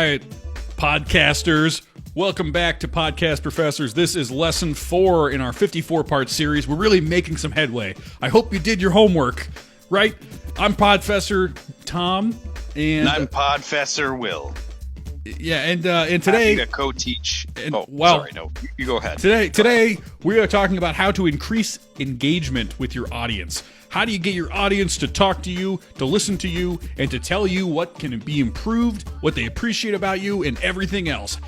right, podcasters, welcome back to Podcast Professors. This is lesson 4 in our 54-part series. We're really making some headway. I hope you did your homework, right? I'm Podfessor Tom, and I'm Podfessor Will. Yeah, and today happy to co-teach. Well, no, you go ahead. Today we are talking about how to increase engagement with your audience. How do you get your audience to talk to you, to listen to you, and to tell you what can be improved, what they appreciate about you, and everything else?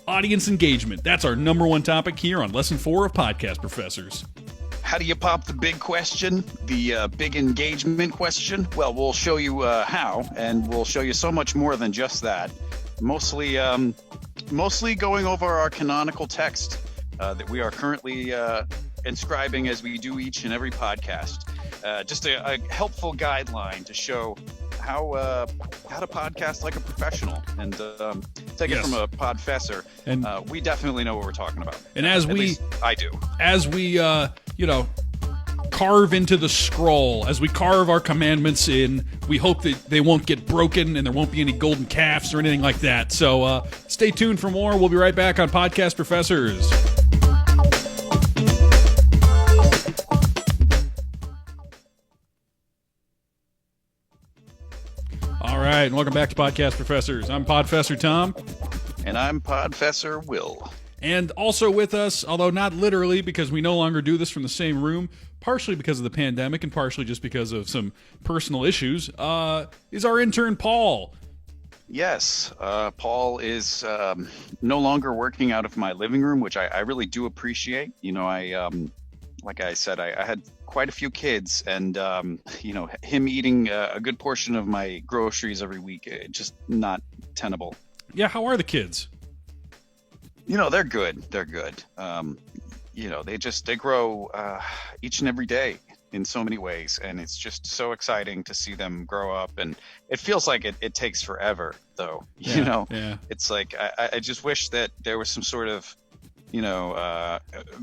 Audience engagement. That's our number one topic here on Lesson 4 of Podcast Professors. How do you pop the big question, the big engagement question? Well, we'll show you how, and we'll show you so much more than just that. Mostly going over our canonical text that we are currently inscribing as we do each and every podcast. Just a helpful guideline to show how to podcast like a professional and take it from a podfessor. And we definitely know what we're talking about. And at least I do. As we carve into the scroll, as we carve our commandments in, we hope that they won't get broken and there won't be any golden calves or anything like that. So stay tuned for more. We'll be right back on Podcast Professors. All right, and welcome back to Podcast Professors. I'm Podfessor Tom. And I'm Podfessor Will. And also with us, although not literally because we no longer do this from the same room, partially because of the pandemic and partially just because of some personal issues, is our intern Paul. Yes, Paul is no longer working out of my living room, which I really do appreciate. You know, like I said, I had quite a few kids, and him eating a good portion of my groceries every week, just not tenable. Yeah, how are the kids? You know, they're good. They're good. They grow each and every day in so many ways, and it's just so exciting to see them grow up. And it feels like it takes forever, though. Yeah. It's like I just wish that there was some sort of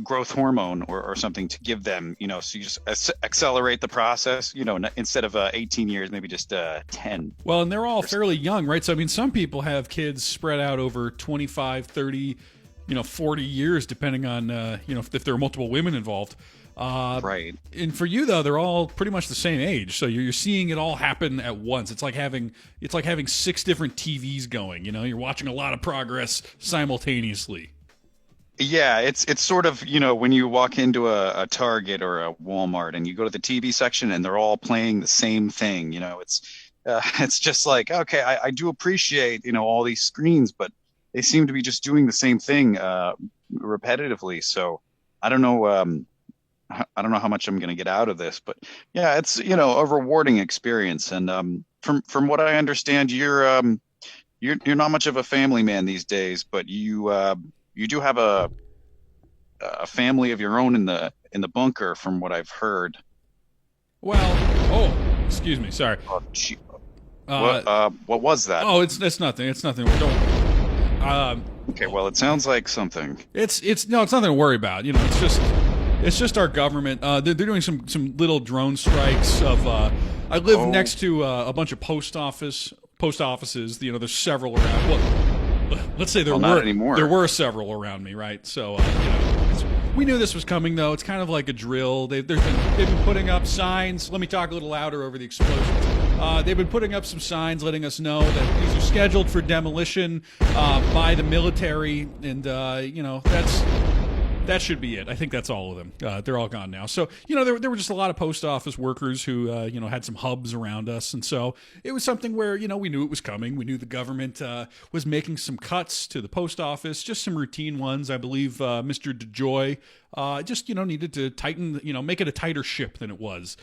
growth hormone or something to give them, so you just accelerate the process, instead of 18 years, maybe just 10. Well, and they're all fairly young, right? So, I mean, some people have kids spread out over 25, 30, 40 years, depending on, if there are multiple women involved. Right. And for you, though, they're all pretty much the same age. So you're seeing it all happen at once. It's like having 6 different TVs going, you're watching a lot of progress simultaneously. Yeah, it's sort of, when you walk into a Target or a Walmart and you go to the TV section and they're all playing the same thing, it's just like, okay, I do appreciate, all these screens, but they seem to be just doing the same thing repetitively. So I don't know how much I'm going to get out of this, but yeah, it's, a rewarding experience. And from what I understand, you're not much of a family man these days, but you do have a family of your own in the bunker, from what I've heard. Well, excuse me, sorry. What was that? Oh, it's nothing. It's nothing. Don't. Okay, well, it sounds like something. It's nothing to worry about. It's just our government. They're doing some little drone strikes. I live next to a bunch of post offices. There's several around. Well, let's say not anymore. There were several around me, right? So we knew this was coming, though. It's kind of like a drill. They've been putting up signs. Let me talk a little louder over the explosions. They've been putting up some signs letting us know that these are scheduled for demolition by the military, and that should be it. I think that's all of them. They're all gone now. So, there were just a lot of post office workers who, had some hubs around us. And so it was something where, we knew it was coming. We knew the government was making some cuts to the post office, just some routine ones. I believe Mr. DeJoy just, needed to tighten, make it a tighter ship than it was.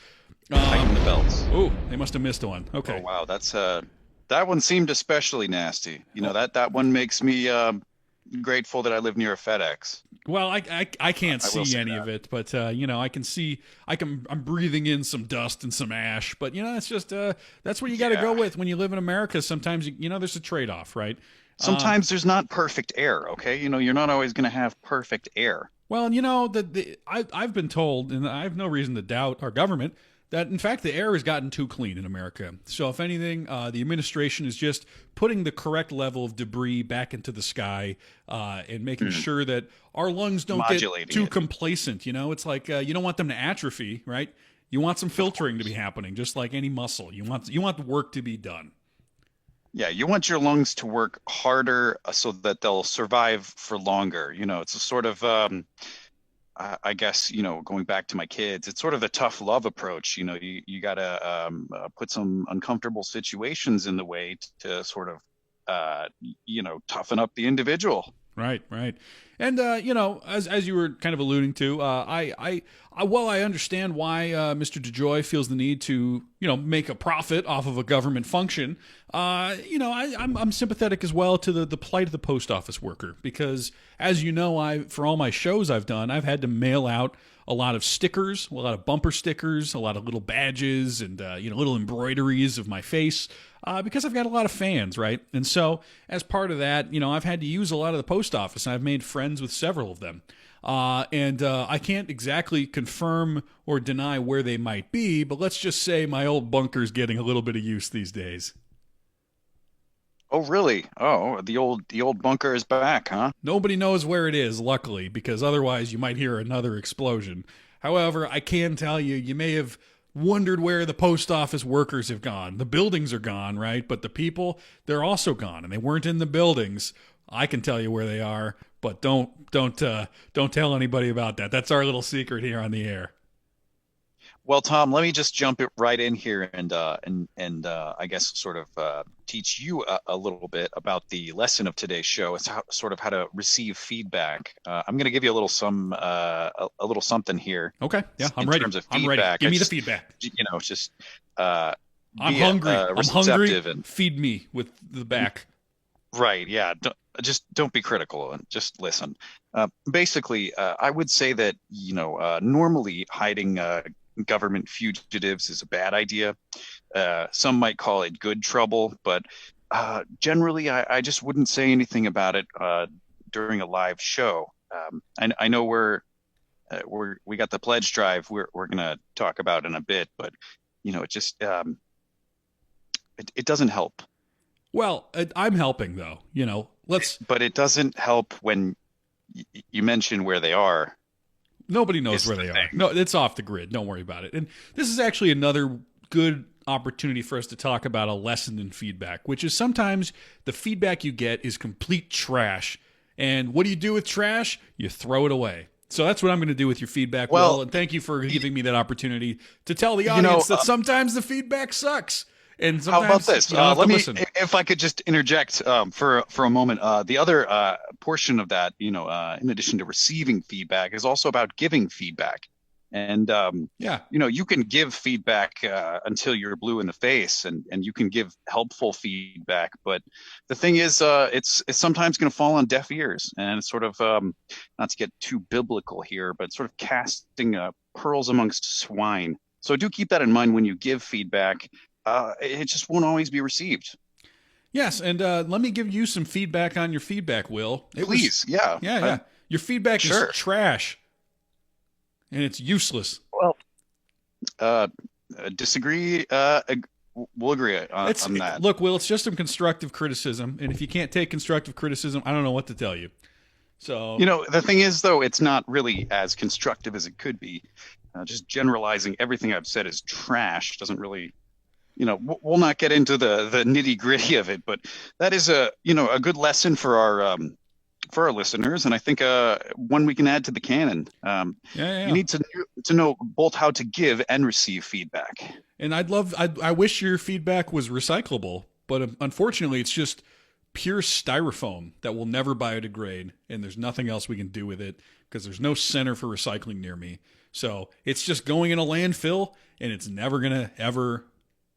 Tighten the belts. Oh, they must have missed one. Okay. Oh, wow. That's that one seemed especially nasty. That one makes me grateful that I live near a FedEx. Well, I can't see any of it, but I can see I'm breathing in some dust and some ash, but it's just that's what you got to go with when you live in America. Sometimes there's a trade-off, right? Sometimes there's not perfect air, okay? You're not always going to have perfect air. Well, I've been told, and I have no reason to doubt our government, that in fact the air has gotten too clean in America. So if anything, the administration is just putting the correct level of debris back into the sky and making sure that our lungs don't get Modulating too it. complacent. You know, it's like you don't want them to atrophy, right? You want some filtering to be happening, just like any muscle. You want the work to be done. Yeah, you want your lungs to work harder so that they'll survive for longer. It's a sort of I guess, going back to my kids, it's sort of the tough love approach. You got to put some uncomfortable situations in the way to sort of, toughen up the individual. Right, right. And as you were kind of alluding to, while I understand why Mr. DeJoy feels the need to make a profit off of a government function, I'm sympathetic as well to the plight of the post office worker, because as you know, for all my shows I've done, I've had to mail out a lot of stickers, a lot of bumper stickers, a lot of little badges, and little embroideries of my face, because I've got a lot of fans, right? And so as part of that, I've had to use a lot of the post office, and I've made friends with several of them. And I can't exactly confirm or deny where they might be, but let's just say my old bunker's getting a little bit of use these days. Oh, really? Oh, the old bunker is back, huh? Nobody knows where it is, luckily, because otherwise you might hear another explosion. However, I can tell you, you may have wondered where the post office workers have gone. The buildings are gone, right? But the people, they're also gone, and they weren't in the buildings. I can tell you where they are, but don't tell anybody about that. That's our little secret here on the air. Well, Tom, let me just jump it right in here and I guess sort of teach you a little bit about the lesson of today's show. It's sort of how to receive feedback. I'm going to give you a little something here. Okay, yeah, I'm in ready. terms of I'm ready. feedback. Give me the Just, feedback. just I'm be hungry. I'm hungry. receptive and Feed me with the back. right. Yeah. Don't be critical and just listen. Basically, I would say that normally hiding government fugitives is a bad idea. Some might call it good trouble, but generally, I just wouldn't say anything about it during a live show. I know we got the pledge drive we're gonna talk about in a bit, but it just it doesn't help. Well, I'm helping though. Let's. But it doesn't help when you mention where they are. Nobody knows Is where the they are. thing. No, it's off the grid. Don't worry about it. And this is actually another good opportunity for us to talk about a lesson in feedback, which is sometimes the feedback you get is complete trash. And what do you do with trash? You throw it away. So that's what I'm going to do with your feedback, Well, Will. And thank you for giving me that opportunity to tell the you audience know, that sometimes the feedback sucks. And How about sometimes this? you don't have Let to me, listen. if I could just interject for a moment. The other portion of that, in addition to receiving feedback, is also about giving feedback. And Yeah. you can give feedback until you're blue in the face, and you can give helpful feedback. But the thing is, it's sometimes going to fall on deaf ears, and it's sort of not to get too biblical here, but sort of casting pearls amongst swine. So do keep that in mind when you give feedback. It just won't always be received. Yes, and let me give you some feedback on your feedback, Will. Please, yeah. Yeah. Your feedback Sure. is trash, and it's useless. Well, disagree. We'll agree on that. Look, Will, it's just some constructive criticism, and if you can't take constructive criticism, I don't know what to tell you. So, The thing is, though, it's not really as constructive as it could be. Just generalizing everything I've said as trash doesn't really, we'll not get into the nitty gritty of it, but that is a good lesson for our listeners, and I think one we can add to the canon. yeah. You need to know both how to give and receive feedback. And I wish your feedback was recyclable, but unfortunately, it's just pure styrofoam that will never biodegrade, and there's nothing else we can do with it because there's no center for recycling near me. So it's just going in a landfill, and it's never gonna ever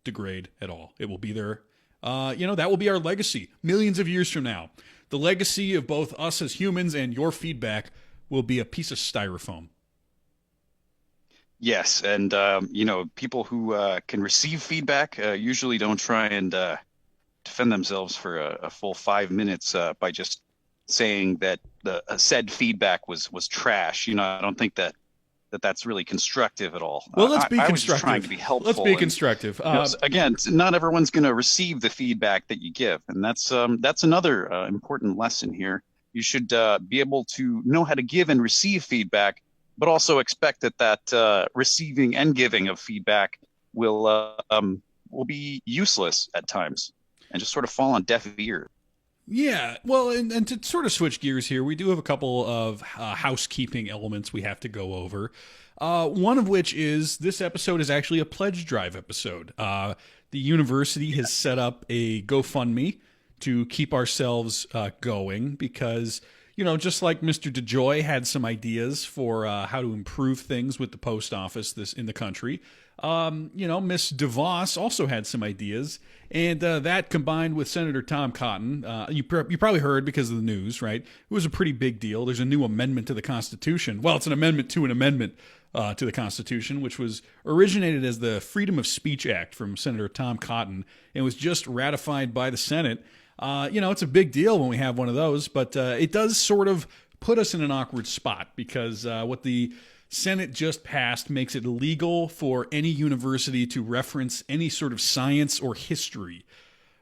degrade at all. It will be there. That will be our legacy millions of years from now. The legacy of both us as humans and your feedback will be a piece of styrofoam. Yes, and people who can receive feedback usually don't try and defend themselves for a full 5 minutes by just saying that the said feedback was trash. I don't think that that's really constructive at all. Well, let's be I was just trying to constructive. be Let's helpful. be And constructive. again, not everyone's going to receive the feedback that you give, and that's another important lesson here. You should be able to know how to give and receive feedback, but also expect that receiving and giving of feedback will be useless at times and just sort of fall on deaf ears. Yeah, well, and to sort of switch gears here, we do have a couple of housekeeping elements we have to go over. One of which is this episode is actually a pledge drive episode. The university has set up a GoFundMe to keep ourselves going because, just like Mr. DeJoy had some ideas for how to improve things with the post office in the country, Miss DeVos also had some ideas, and that combined with Senator Tom Cotton, you probably heard because of the news, right? It was a pretty big deal. There's a new amendment to the Constitution. Well, it's an amendment to an amendment to the Constitution, which was originated as the Freedom of Speech Act from Senator Tom Cotton and was just ratified by the Senate. It's a big deal when we have one of those, but it does sort of put us in an awkward spot because what the Senate just passed makes it illegal for any university to reference any sort of science or history.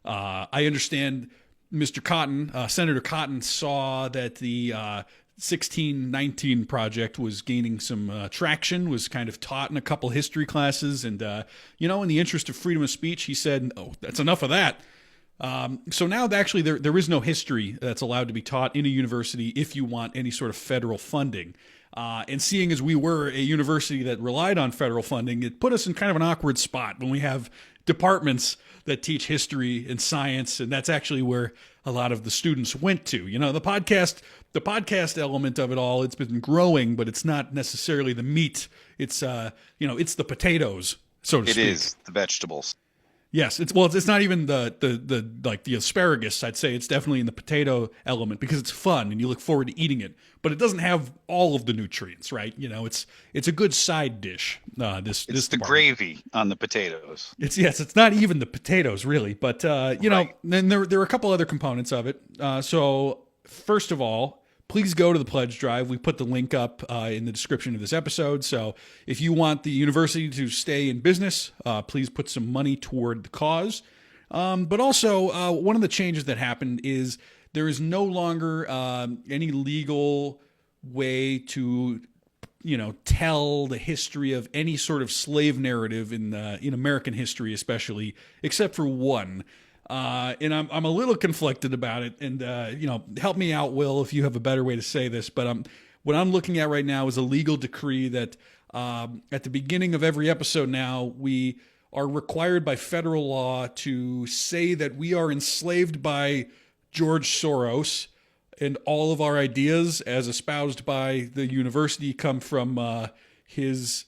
I understand Mr. Cotton, Senator Cotton, saw that the 1619 project was gaining some traction, was kind of taught in a couple history classes, and, in the interest of freedom of speech, he said, "Oh, that's enough of that." So now actually there is no history that's allowed to be taught in a university if you want any sort of federal funding. And seeing as we were a university that relied on federal funding, it put us in kind of an awkward spot when we have departments that teach history and science, and that's actually where a lot of the students went to. The podcast element of it all, it's been growing, but it's not necessarily the meat. It's it's the potatoes, so to speak. It is the vegetables. Yes, it's not even the asparagus. I'd say it's definitely in the potato element because it's fun and you look forward to eating it. But it doesn't have all of the nutrients, right? It's a good side dish. It's the gravy on the potatoes. It's not even the potatoes really, but Right. then there are a couple other components of it. So first of all, please go to the pledge drive. We put the link up in the description of this episode. So if you want the university to stay in business, please put some money toward the cause. But also, one of the changes that happened is there is no longer any legal way to, tell the history of any sort of slave narrative in American history, especially, except for one. And I'm a little conflicted about it. And, help me out, Will, if you have a better way to say this. But what I'm looking at right now is a legal decree that at the beginning of every episode now, we are required by federal law to say that we are enslaved by George Soros and all of our ideas as espoused by the university come from his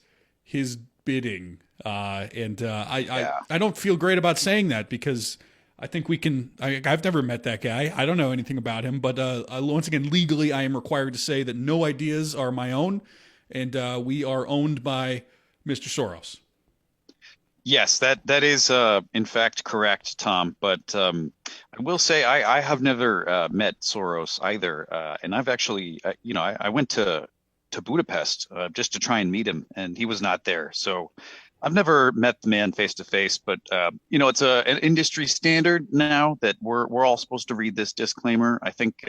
bidding. I don't feel great about saying that because I think we can. I've never met that guy. I don't know anything about him. But once again, legally, I am required to say that no ideas are my own, and we are owned by Mr. Soros. Yes, that is in fact correct, Tom. But I will say I have never met Soros either, and I've actually, I went to Budapest just to try and meet him, and he was not there. So I've never met the man face to face, but it's an industry standard now that we're all supposed to read this disclaimer. I think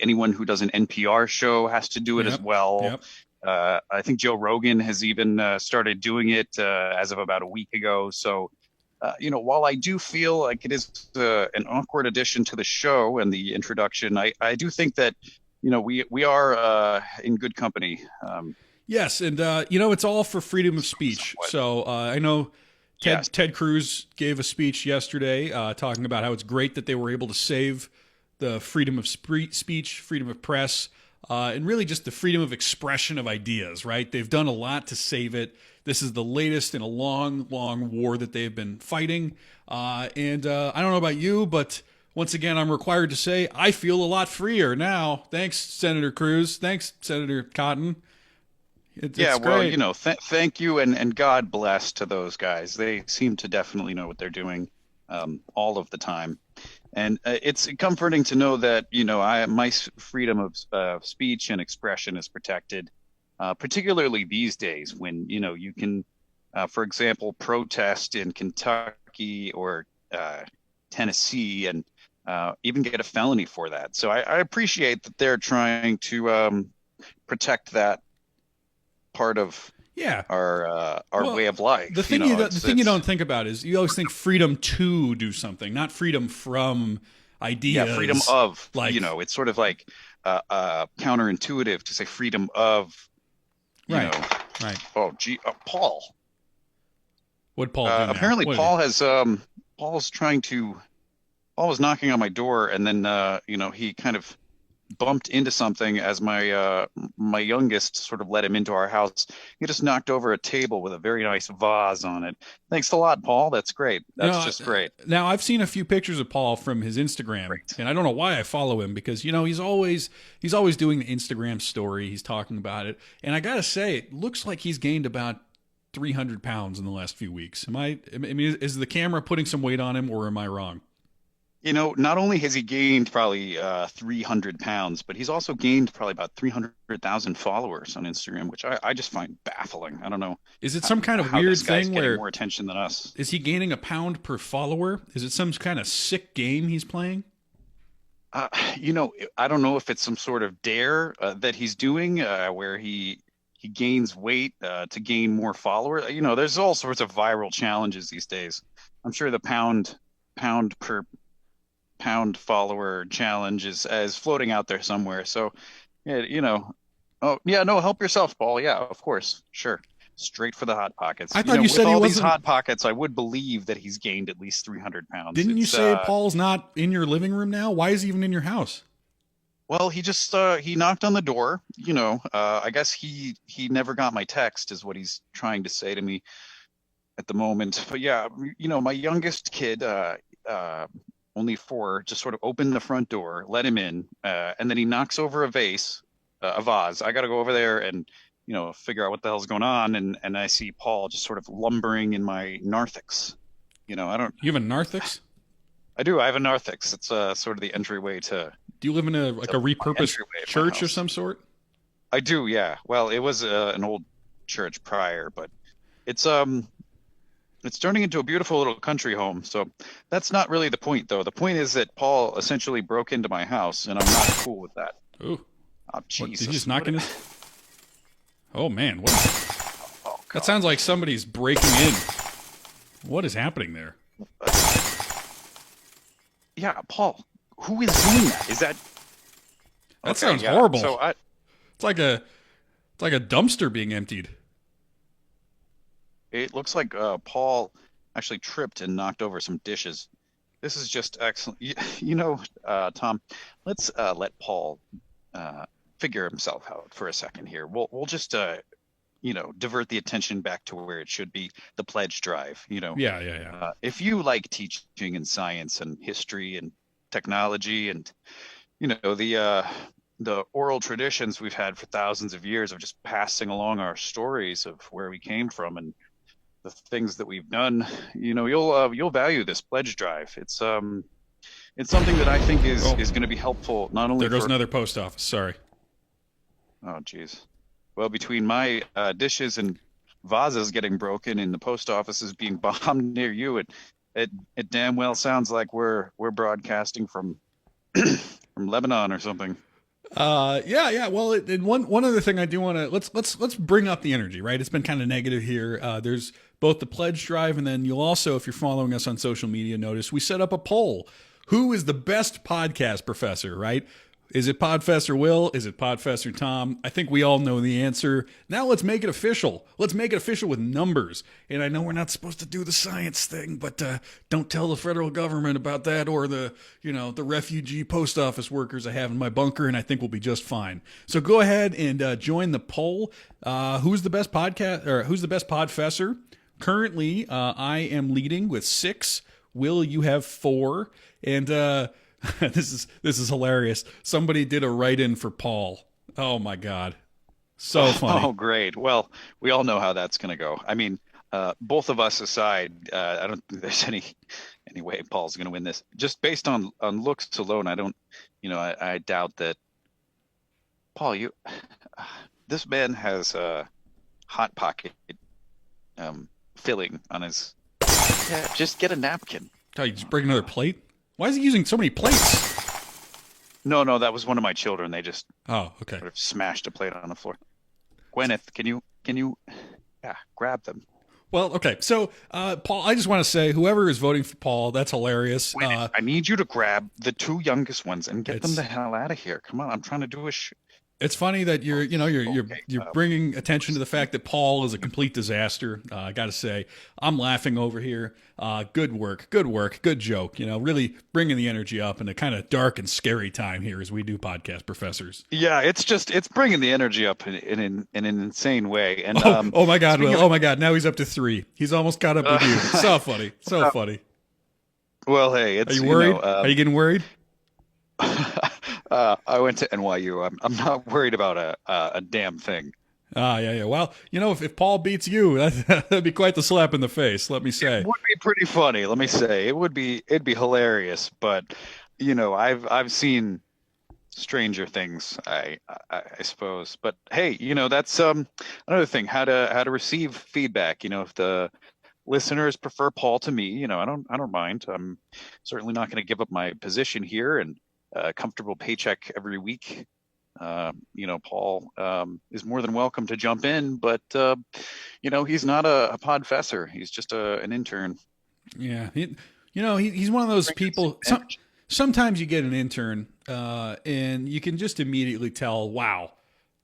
anyone who does an NPR show has to do it as well. Yep. I think Joe Rogan has even started doing it as of about a week ago. So, while I do feel like it is an awkward addition to the show and the introduction, I do think that we are in good company. Yes, and it's all for freedom of speech. Somewhat. So I know Yes. Ted Cruz gave a speech yesterday talking about how it's great that they were able to save the freedom of speech, freedom of press, and really just the freedom of expression of ideas, right? They've done a lot to save it. This is the latest in a long, long war that they've been fighting. And I don't know about you, but once again, I'm required to say I feel a lot freer now. Thanks, Senator Cruz. Thanks, Senator Cotton. It's great. Well, thank you and God bless to those guys. They seem to definitely know what they're doing all of the time. And it's comforting to know that, my freedom of speech and expression is protected. particularly these days when, you can, for example, protest in Kentucky or Tennessee and even get a felony for that. So I appreciate that they're trying to protect that part of Yeah. our Well, way of life. the thing the thing you don't think about is you always think freedom to do something, not freedom from ideas. Yeah, freedom of, like it's sort of like counterintuitive to say freedom of, right, right. Oh, gee, Paul. What Paul do now? Apparently, What Paul was knocking on my door, and then he kind of bumped into something as my youngest sort of let him into our house. He just knocked over a table with a very nice vase on it. Thanks a lot, Paul. That's great. That's just great. Now I've seen a few pictures of Paul from his Instagram, Great. and I don't know why I follow him because he's always doing the Instagram story. He's talking about it, and I gotta say, it looks like he's gained about 300 pounds in the last few weeks. I mean, is the camera putting some weight on him, or am I wrong? Not only has he gained probably 300 pounds, but he's also gained probably about 300,000 followers on Instagram, which I just find baffling. I don't know. Is it some kind of how weird this guy's thing getting where more attention than us? is he gaining a pound per follower? Is it some kind of sick game he's playing? I don't know if it's some sort of dare that he's doing where he gains weight to gain more followers. There's all sorts of viral challenges these days. I'm sure the pound per pound follower challenge is floating out there somewhere. So, yeah. Oh yeah, no, help yourself, Paul. Yeah, of course, sure. Straight for the hot pockets. I thought you said with he all these wasn't. hot pockets, I would believe that he's gained at least 300 pounds. Didn't you say Paul's not in your living room now? Why is he even in your house? Well, he just he knocked on the door. I guess he never got my text, is what he's trying to say to me at the moment. But yeah, my youngest kid, only 4, just sort of opened the front door, let him in, and then he knocks over a vase. A vase. I got to go over there and figure out what the hell's going on, and I see Paul just sort of lumbering in my narthex. I don't. You have a narthex? I do. I have a narthex. It's sort of the entryway to. Do you live in a repurposed church of some sort? I do. Yeah. Well, it was an old church prior, but it's turning into a beautiful little country home. So that's not really the point, though. The point is that Paul essentially broke into my house, and I'm not cool with that. Ooh. Oh, Jesus. Did he just knock in his... Oh, man. What? Oh, That sounds like somebody's breaking in. What is happening there? Yeah, Paul, who is doing that? Is that... That Okay, sounds yeah. horrible. So It's like a dumpster being emptied. it looks like Paul actually tripped and knocked over some dishes. This is just excellent. Tom, let's let Paul figure himself out for a second here. We'll just divert the attention back to where it should be, the pledge drive. Yeah. If you like teaching in science and history and technology and the oral traditions we've had for thousands of years of just passing along our stories of where we came from and the things that we've done, you'll value this pledge drive. It's something that I think is going to be helpful not only There goes another post office. Sorry. Oh, geez. Well, between my dishes and vases getting broken and the post offices being bombed near you, it damn well sounds like we're broadcasting from from Lebanon or something. Yeah. Well, one other thing I do want to let's bring up the energy, right? It's been kind of negative here. There's both the pledge drive, and then you'll also, if you're following us on social media, notice we set up a poll. Who is the best podcast professor, right? Is it Podfessor Will? Is it Podfessor Tom? I think we all know the answer. Now let's make it official. Let's make it official with numbers. And I know we're not supposed to do the science thing, but don't tell the federal government about that or the refugee post office workers I have in my bunker, and I think we'll be just fine. So go ahead and join the poll. Who's the best podcast, or who's the best Podfessor? Currently, I am leading with 6. Will, you have 4, and this is hilarious. Somebody did a write-in for Paul. Oh my God, so funny. Oh, great. Well, we all know how that's going to go. I mean, both of us aside, I don't think there's any way Paul's going to win this. Just based on looks alone, I don't, I doubt that. Paul, this man has a hot pocket filling on his. Yeah, just get a napkin. Oh, you just bring another plate? Why is he using so many plates? No, no, that was one of my children. They just Oh, okay. sort of smashed a plate on the floor. Gwyneth, can you yeah, grab them. Well, okay. So, Paul, I just want to say, whoever is voting for Paul, that's hilarious. Gwyneth, I need you to grab the two youngest ones and get them It's the hell out of here. Come on, I'm trying to do a it's funny that okay. you're bringing attention to the fact that Paul is a complete disaster. I got to say, I'm laughing over here. Good work, good joke. Really bringing the energy up in a kind of dark and scary time here as we do podcast professors. Yeah, it's bringing the energy up in an insane way. And Oh my God, speaking Will. of, Oh my God. Now he's up to 3. He's almost caught up with you. So funny. So funny. well, hey, Are it's you worried? Are you getting worried? I went to NYU. I'm not worried about a damn thing. Yeah. Well, if Paul beats you, that'd be quite the slap in the face, let me say. Would be pretty funny, let me say. It'd be hilarious, but I've seen stranger things, I suppose. But hey, that's another thing, how to receive feedback. If the listeners prefer Paul to me, I don't mind. I'm certainly not going to give up my position here and a comfortable paycheck every week. Paul is more than welcome to jump in, but he's not a podfessor. He's just an intern. Yeah. He's one of those people. Sometimes you get an intern, and you can just immediately tell, wow,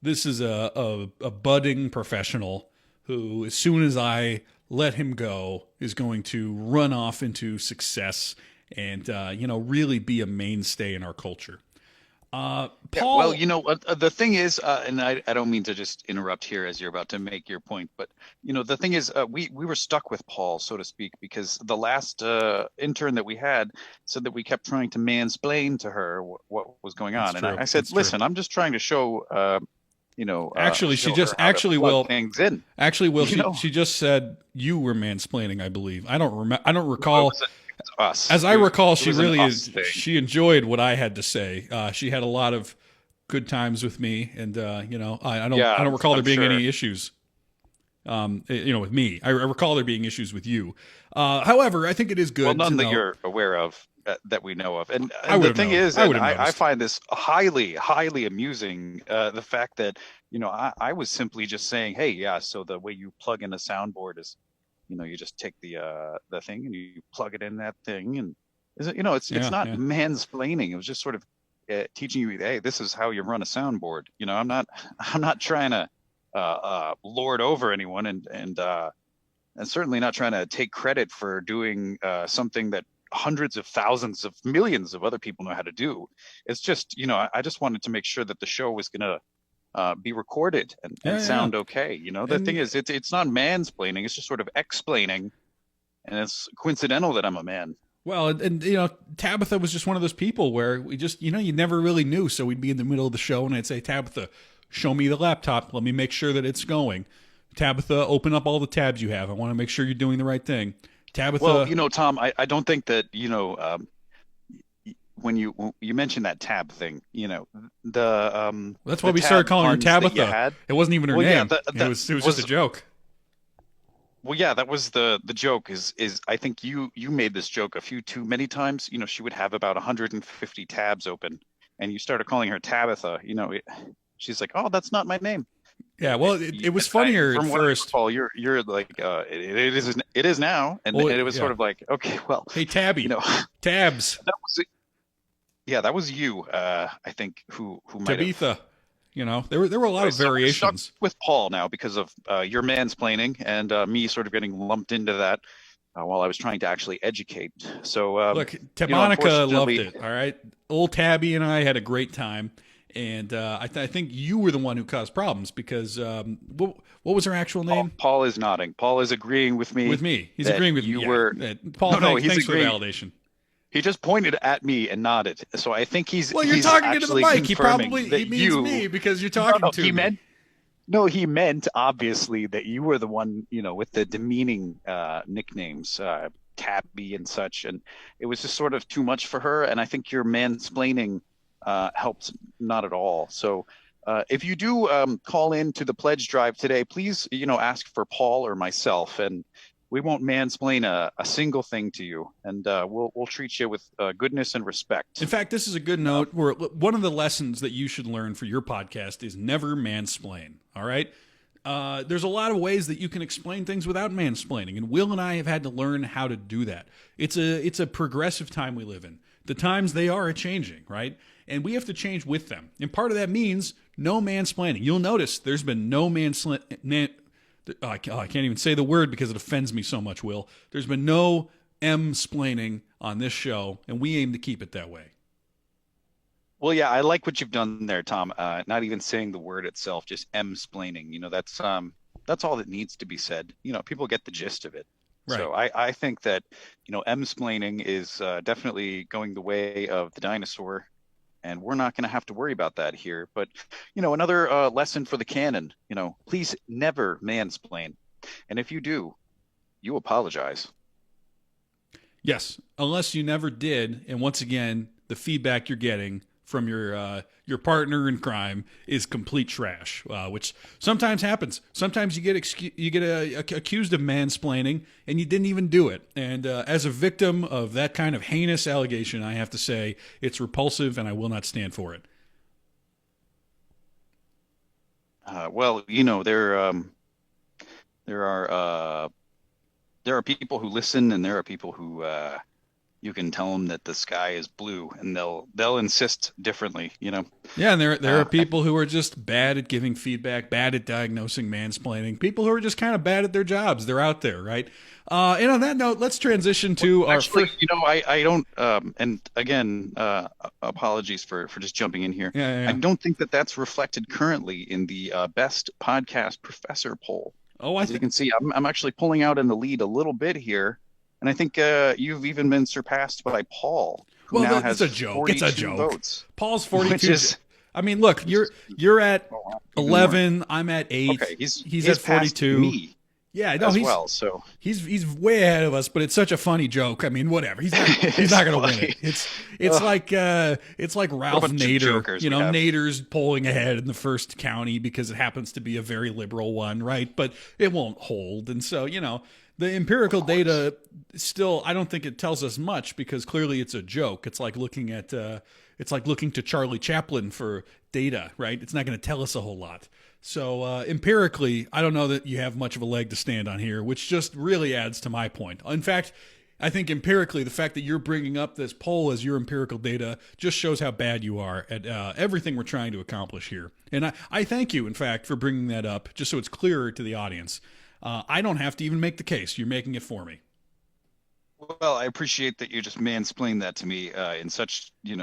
this is a budding professional who, as soon as I let him go, is going to run off into success and really be a mainstay in our culture. Yeah, Paul, well, the thing is, and I don't mean to just interrupt here as you're about to make your point, but the thing is, we were stuck with Paul, so to speak, because the last intern that we had said that we kept trying to mansplain to her what was going that's on, and true. I said, That's true. listen, I'm just trying to show, Actually, she show just her how to actually plug will. things in. Actually, Will, You know, she just said you were mansplaining, I believe. I don't no, recall. it was us. As I recall, It she was an really us thing. she enjoyed what I had to say. She had a lot of good times with me, and Yeah, I don't recall there I'm being sure. any issues. With me, I recall there being issues with you. However, I think it is Well, good to none that know. you're aware of that we know of. I And would the have thing known. is, I would and have I noticed. find this highly, highly amusing, the fact that, I was simply just saying, hey, yeah, so the way you plug in a soundboard is, you just take the thing and you plug it in that thing. And it's Yeah, not yeah. mansplaining. It was just sort of teaching you, hey, this is how you run a soundboard. I'm not trying to lord over anyone and certainly not trying to take credit for doing something that hundreds of thousands of millions of other people know how to do. It's just, I just wanted to make sure that the show was going to be recorded and Yeah. sound okay. The thing And is, it's not mansplaining, it's just sort of explaining. And it's coincidental that I'm a man. well, and Tabitha was just one of those people where we just you never really knew. So we'd be in the middle of the show, and I'd say, Tabitha, show me the laptop. Let me make sure that it's going. Tabitha, open up all the tabs you have. I want to make sure you're doing the right thing. Well, Tabitha, Tom, I don't think that, when you mentioned that tab thing, that's why the we started tab calling her puns that you Tabitha. had. It wasn't even her Well, yeah, name. It was just a was joke. well, yeah, that was the joke. Is I think you made this joke a few too many times. She would have about 150 tabs open, and you started calling her Tabitha. She's like, oh, that's not my name. Yeah, well, it was funnier at From what I first. recall, you're like, it is now, and Well, it was yeah. sort of like, okay, well, Hey, Tabby, tabs, that was yeah, that was you, I think, who might have. Tabitha. There were a lot of So we're stuck variations. with Paul now because of your mansplaining and me sort of getting lumped into that while I was trying to actually educate. So, Look, Monica loved unfortunately, it. All right, old Tabby and I had a great time, and I think you were the one who caused problems because what was her actual name? Paul is nodding. Paul is agreeing with me. With me, he's that agreeing with you me. were. Paul, No, thanks, he's thanks for the agreeing. validation. He just pointed at me and nodded. So I think Well, you're he's talking into the actually mic. He confirming probably that he means you. me because you're No, talking no, to he me. meant. No, he meant obviously that you were the one, with the demeaning nicknames, Tabby and such, and it was just sort of too much for her. And I think your mansplaining helped not at all. So If you do call in to the pledge drive today, please, ask for Paul or myself, and we won't mansplain a single thing to you, and we'll treat you with goodness and respect. In fact, this is a good note where one of the lessons that you should learn for your podcast is never mansplain. All right. There's a lot of ways that you can explain things without mansplaining, and Will and I have had to learn how to do that. It's a progressive time we live in. The times, they are changing, right? And we have to change with them. And part of that means no mansplaining. You'll notice there's been no I can't even say the word because it offends me so much, Will. There's been no M-splaining on this show, and we aim to keep it that way. Well, yeah, I like what you've done there, Tom. Not even saying the word itself, just M-splaining. That's all that needs to be said. People get the gist of it. Right. So I think that, M-splaining is definitely going the way of the dinosaur, and we're not going to have to worry about that here. But, another lesson for the canon, please never mansplain. And if you do, you apologize. Yes, unless you never did. And once again, the feedback you're getting from your partner in crime is complete trash, which sometimes happens. Sometimes you get accused of mansplaining and you didn't even do it. And as a victim of that kind of heinous allegation, I have to say it's repulsive, and I will not stand for it. Well, there are people who listen, and there are people who you can tell them that the sky is blue, and they'll insist differently. Yeah, and there are people who are just bad at giving feedback, bad at diagnosing mansplaining. People who are just kind of bad at their jobs. They're out there, right? And on that note, let's transition to our first. I don't. And again, apologies for just jumping in here. Yeah. I don't think that that's reflected currently in the best podcast professor poll. Oh, as you can see, I'm actually pulling out in the lead a little bit here. And I think you've even been surpassed by Paul, who now has a joke. It's a joke. Votes. Paul's 42. I mean, look, you're at 11. I'm at 8. Okay, he's at 42. Me yeah, no, so he's way ahead of us. But it's such a funny joke. I mean, whatever. He's not going to win it. It's like Ralph Nader. Nader's polling ahead in the first county because it happens to be a very liberal one, right? But it won't hold, and so the empirical data still, I don't think it tells us much because clearly it's a joke. It's like looking to Charlie Chaplin for data, right? It's not going to tell us a whole lot. So empirically, I don't know that you have much of a leg to stand on here, which just really adds to my point. In fact, I think empirically, the fact that you're bringing up this poll as your empirical data just shows how bad you are at everything we're trying to accomplish here. And I thank you, in fact, for bringing that up, just so it's clearer to the audience. I don't have to even make the case. You're making it for me. Well, I appreciate that you just mansplained that to me in such, you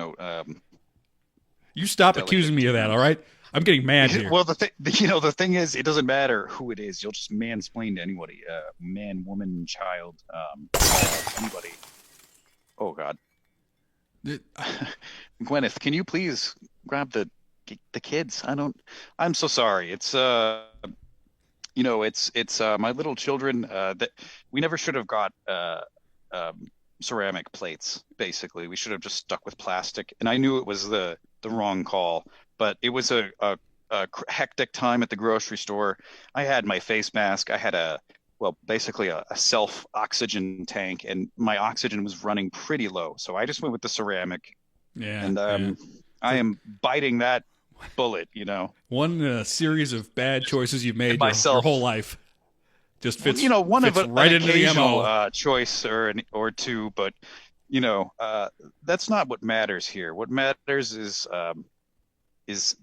stop accusing me of that, all right? I'm getting mad here. Well, the thing is, it doesn't matter who it is. You'll just mansplain to anybody, man, woman, child, anybody. Oh God, Gwyneth, can you please grab the kids? I'm so sorry. It's it's my little children that we never should have got ceramic plates. Basically, we should have just stuck with plastic. And I knew it was the wrong call, but it was a hectic time at the grocery store. I had my face mask. I had basically a self oxygen tank, and my oxygen was running pretty low. So I just went with the ceramic. Yeah. And I am biting that bullet, One series of bad choices you've made your whole life just fits. One fits of right an into the MO. occasional choice or two, but that's not what matters here. What matters is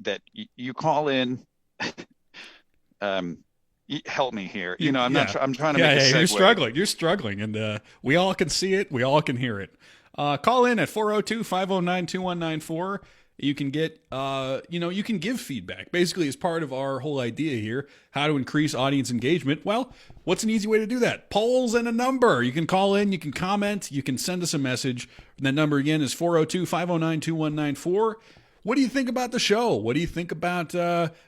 that you call in. Help me here. I'm trying to make a segue. You're struggling, and we all can see it. We all can hear it. Call in at 402-509-2194. You can get, you can give feedback. Basically, as part of our whole idea here, how to increase audience engagement. Well, what's an easy way to do that? Polls and a number. You can call in, you can comment, you can send us a message. And that number again is 402-509-2194. What do you think about the show? What do you think about,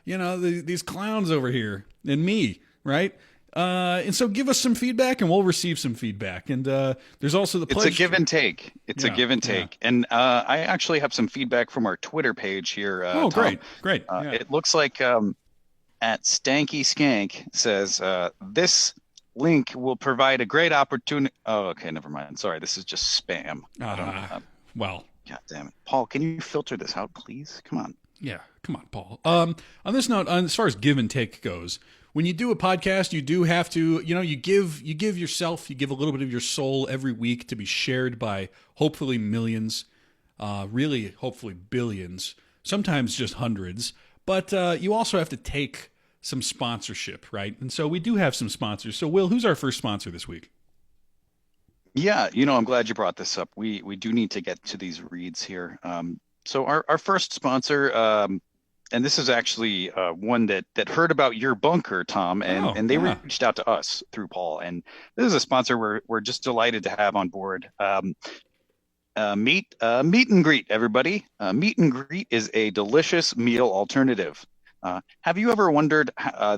these clowns over here and me, right? And so give us some feedback and we'll receive some feedback. And there's also the It's a pledge. give and take. It's a Yeah, give and yeah. take. And I actually have some feedback from our Twitter page here, Oh, Tom. great, great. Yeah. It looks like at Stanky Skank says this link will provide a great opportunity. Oh, okay, never mind. Sorry, this is just spam. I don't. Uh, well, God damn it, Paul. Can you filter this out, please? Come on. yeah. Come on, Paul. On this note, as far as give and take goes, when you do a podcast, you do have to, you give yourself, you give a little bit of your soul every week to be shared by hopefully millions, really, hopefully billions, sometimes just hundreds. But you also have to take some sponsorship, right? And so we do have some sponsors. So, Will, who's our first sponsor this week? Yeah, I'm glad you brought this up. We do need to get to these reads here. So our first sponsor, and this is actually one that heard about your bunker, Tom, Oh, and they yeah. reached out to us through Paul, and this is a sponsor we're just delighted to have on board. Meet and greet, everybody. Meet and greet is a delicious meal alternative. Have you ever wondered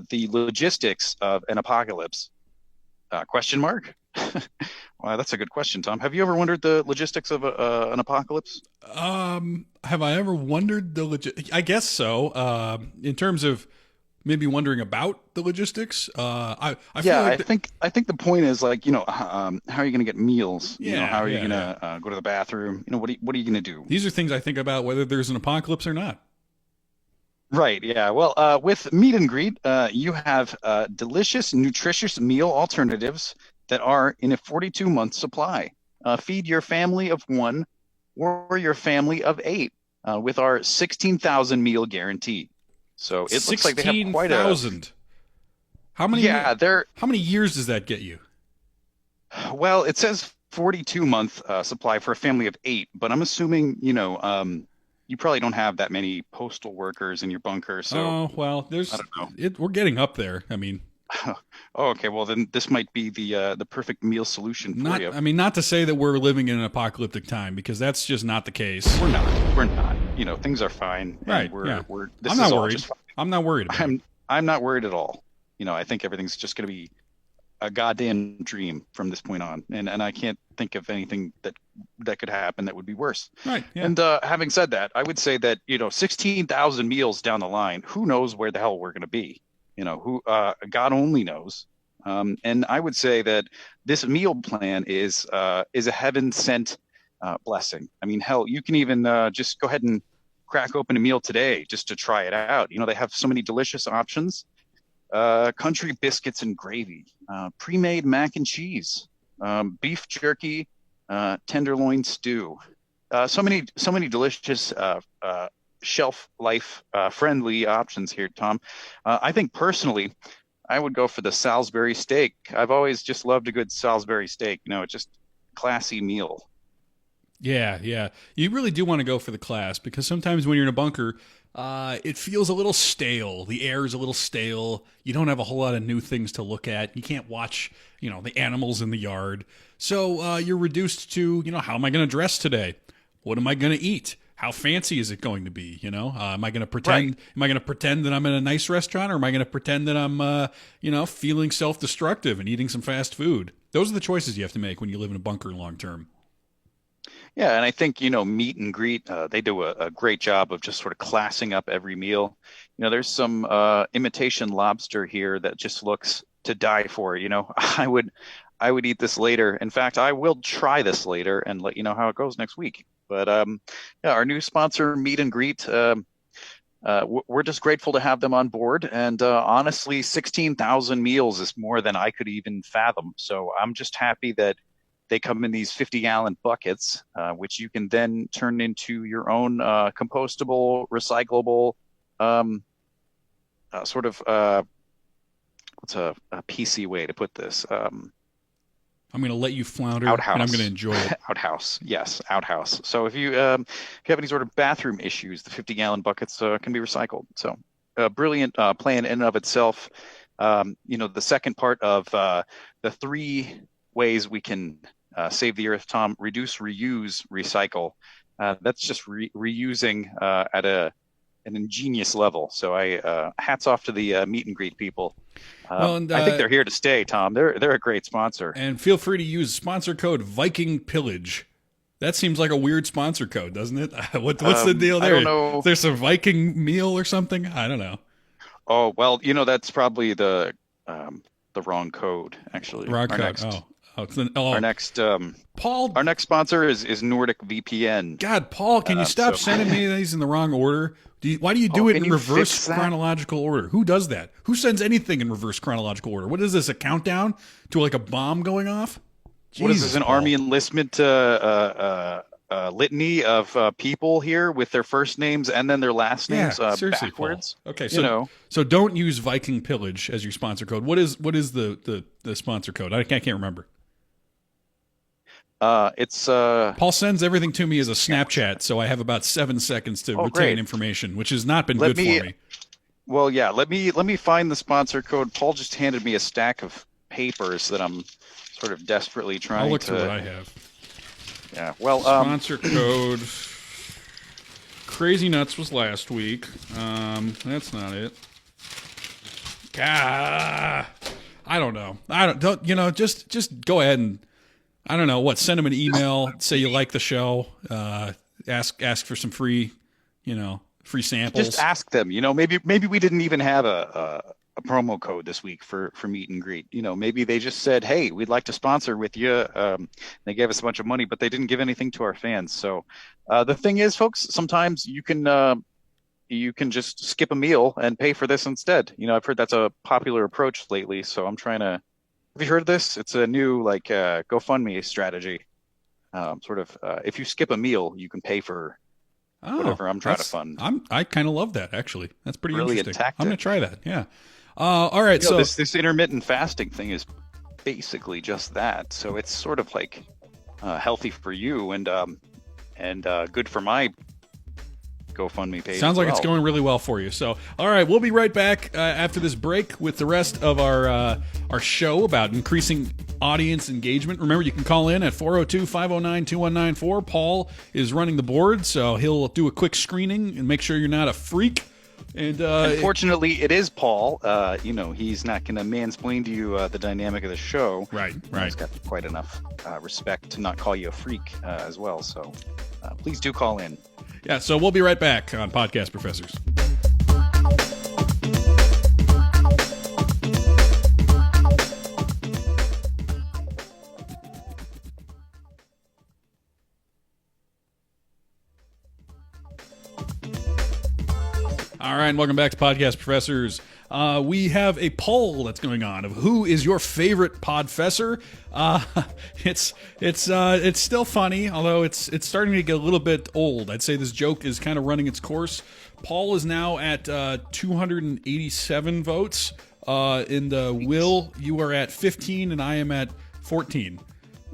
the logistics of an apocalypse? Question mark. Wow, that's a good question, Tom. Have you ever wondered the logistics of an apocalypse? Have I ever wondered the legit? I guess so. In terms of maybe wondering about the logistics, I feel Yeah, like I think the point is like, how are you going to get meals? yeah, How are you yeah, going yeah. to go to the bathroom? What are you going to do? These are things I think about whether there's an apocalypse or not. Right. Yeah. Well, with meet and greet, you have delicious, nutritious meal alternatives that are in a 42-month supply. Feed your family of one or your family of eight with our 16,000 meal guarantee. So it looks like they have quite a 16,000. How many yeah. They're how many years does that get you? well, it says 42-month supply for a family of eight, but I'm assuming you probably don't have that many postal workers in your bunker, so Oh, well, I there's don't know. we're getting up there. I mean, Oh, okay. Well, then this might be the perfect meal solution for you. not to say that we're living in an apocalyptic time because that's just not the case. We're not. We're not. Things are fine, and Right, we're yeah. we're this I'm is not all worried. just fine. I'm not worried about it. I'm not worried at all. I think everything's just going to be a goddamn dream from this point on, and I can't think of anything that could happen that would be worse. Right, yeah. And having said that, I would say that 16,000 meals down the line, who knows where the hell we're going to be? Who God only knows. And I would say that this meal plan is a heaven sent blessing. I mean, hell, you can even just go ahead and crack open a meal today just to try it out. They have so many delicious options. Country biscuits and gravy, pre-made mac and cheese, beef jerky, tenderloin stew. So many delicious shelf life friendly options here, Tom. I think personally, I would go for the Salisbury steak. I've always just loved a good Salisbury steak. It's just classy meal. Yeah, yeah. You really do want to go for the class because sometimes when you're in a bunker, it feels a little stale. The air is a little stale. You don't have a whole lot of new things to look at. You can't watch, the animals in the yard. So you're reduced to, how am I going to dress today? What am I going to eat? How fancy is it going to be? Am I going to pretend? Right. Am I going to pretend that I'm in a nice restaurant, or am I going to pretend that I'm, feeling self-destructive and eating some fast food? Those are the choices you have to make when you live in a bunker long term. Yeah, and I think, meet and greet, they do a great job of just sort of classing up every meal. There's some imitation lobster here that just looks to die for. I would eat this later. In fact, I will try this later and let you know how it goes next week. But yeah, our new sponsor, Meet and Greet, we're just grateful to have them on board. And honestly, 16,000 meals is more than I could even fathom. So I'm just happy that they come in these 50-gallon buckets, which you can then turn into your own compostable, recyclable, sort of what's a PC way to put this? I'm going to let you flounder, Outhouse. and I'm going to enjoy it. Outhouse. Yes, outhouse. So if you have any sort of bathroom issues, the 50-gallon buckets can be recycled. So a brilliant plan in and of itself. The second part of the three ways we can save the earth, Tom: reduce, reuse, recycle. That's just reusing at an ingenious level. So I hats off to the meet and greet people. Well, and I think they're here to stay, Tom. They're a great sponsor. feel free to use sponsor code Viking Pillage. That seems like a weird sponsor code, doesn't it? What's the deal there? I don't know. There's a Viking meal or something? I don't know. Oh well, that's probably the wrong code actually. Wrong Our code. next Our our next Paul. our next sponsor is Nordic VPN. God, Paul, can you stop so- sending me these in the wrong order? Why do you do it can in you reverse fix that? chronological order? Who does that? Who sends anything in reverse chronological order? What is this, a countdown to like a bomb going off? What is Jesus, this, an Paul. army enlistment litany of people here with their first names and then their last Yeah, names seriously, backwards? Paul. Okay, so don't use Viking Pillage as your sponsor code. What is the sponsor code? I can't remember. It's Paul sends everything to me as a Snapchat, so I have about 7 seconds to retain great. information, which has not been Let good me- for me. well, yeah. Let me find the sponsor code. Paul just handed me a stack of papers that I'm sort of desperately I'll trying look to. through what I have. Yeah. Well, Sponsor code. Crazy Nuts was last week. That's not it. I don't know. Just go ahead and I don't know what. Send them an email. Say you like the show. Ask for some free samples. just ask them. Maybe we didn't even have a promo code this week for meet and greet. Maybe they just said, "Hey, we'd like to sponsor with you." They gave us a bunch of money, but they didn't give anything to our fans. So the thing is, folks, sometimes you can just skip a meal and pay for this instead. I've heard that's a popular approach lately. So I'm trying to. Have you heard of this? It's a new GoFundMe strategy. If you skip a meal, you can pay for whatever I'm trying to fund. I kind of love that, actually. That's pretty Brilliant interesting. tactic. I'm going to try that. Yeah. All right. So this intermittent fasting thing is basically just that. So it's sort of like healthy for you and good for my GoFundMe page. sounds as like well. it's going really well for you. So, all right, we'll be right back after this break with the rest of our show about increasing audience engagement. Remember, you can call in at 402-509-2194. Paul is running the board, so he'll do a quick screening and make sure you're not a freak. And Unfortunately, it is Paul. He's not going to mansplain to you the dynamic of the show. Right. He's got quite enough respect to not call you a freak as well. So please do call in. Yeah, so we'll be right back on Podcast Professors. All right, and welcome back to Podcast Professors. We have a poll that's going on of who is your favorite Podfessor. It's still funny, although it's starting to get a little bit old. I'd say this joke is kind of running its course. Paul is now at 287 votes. Will, you are at 15, and I am at 14.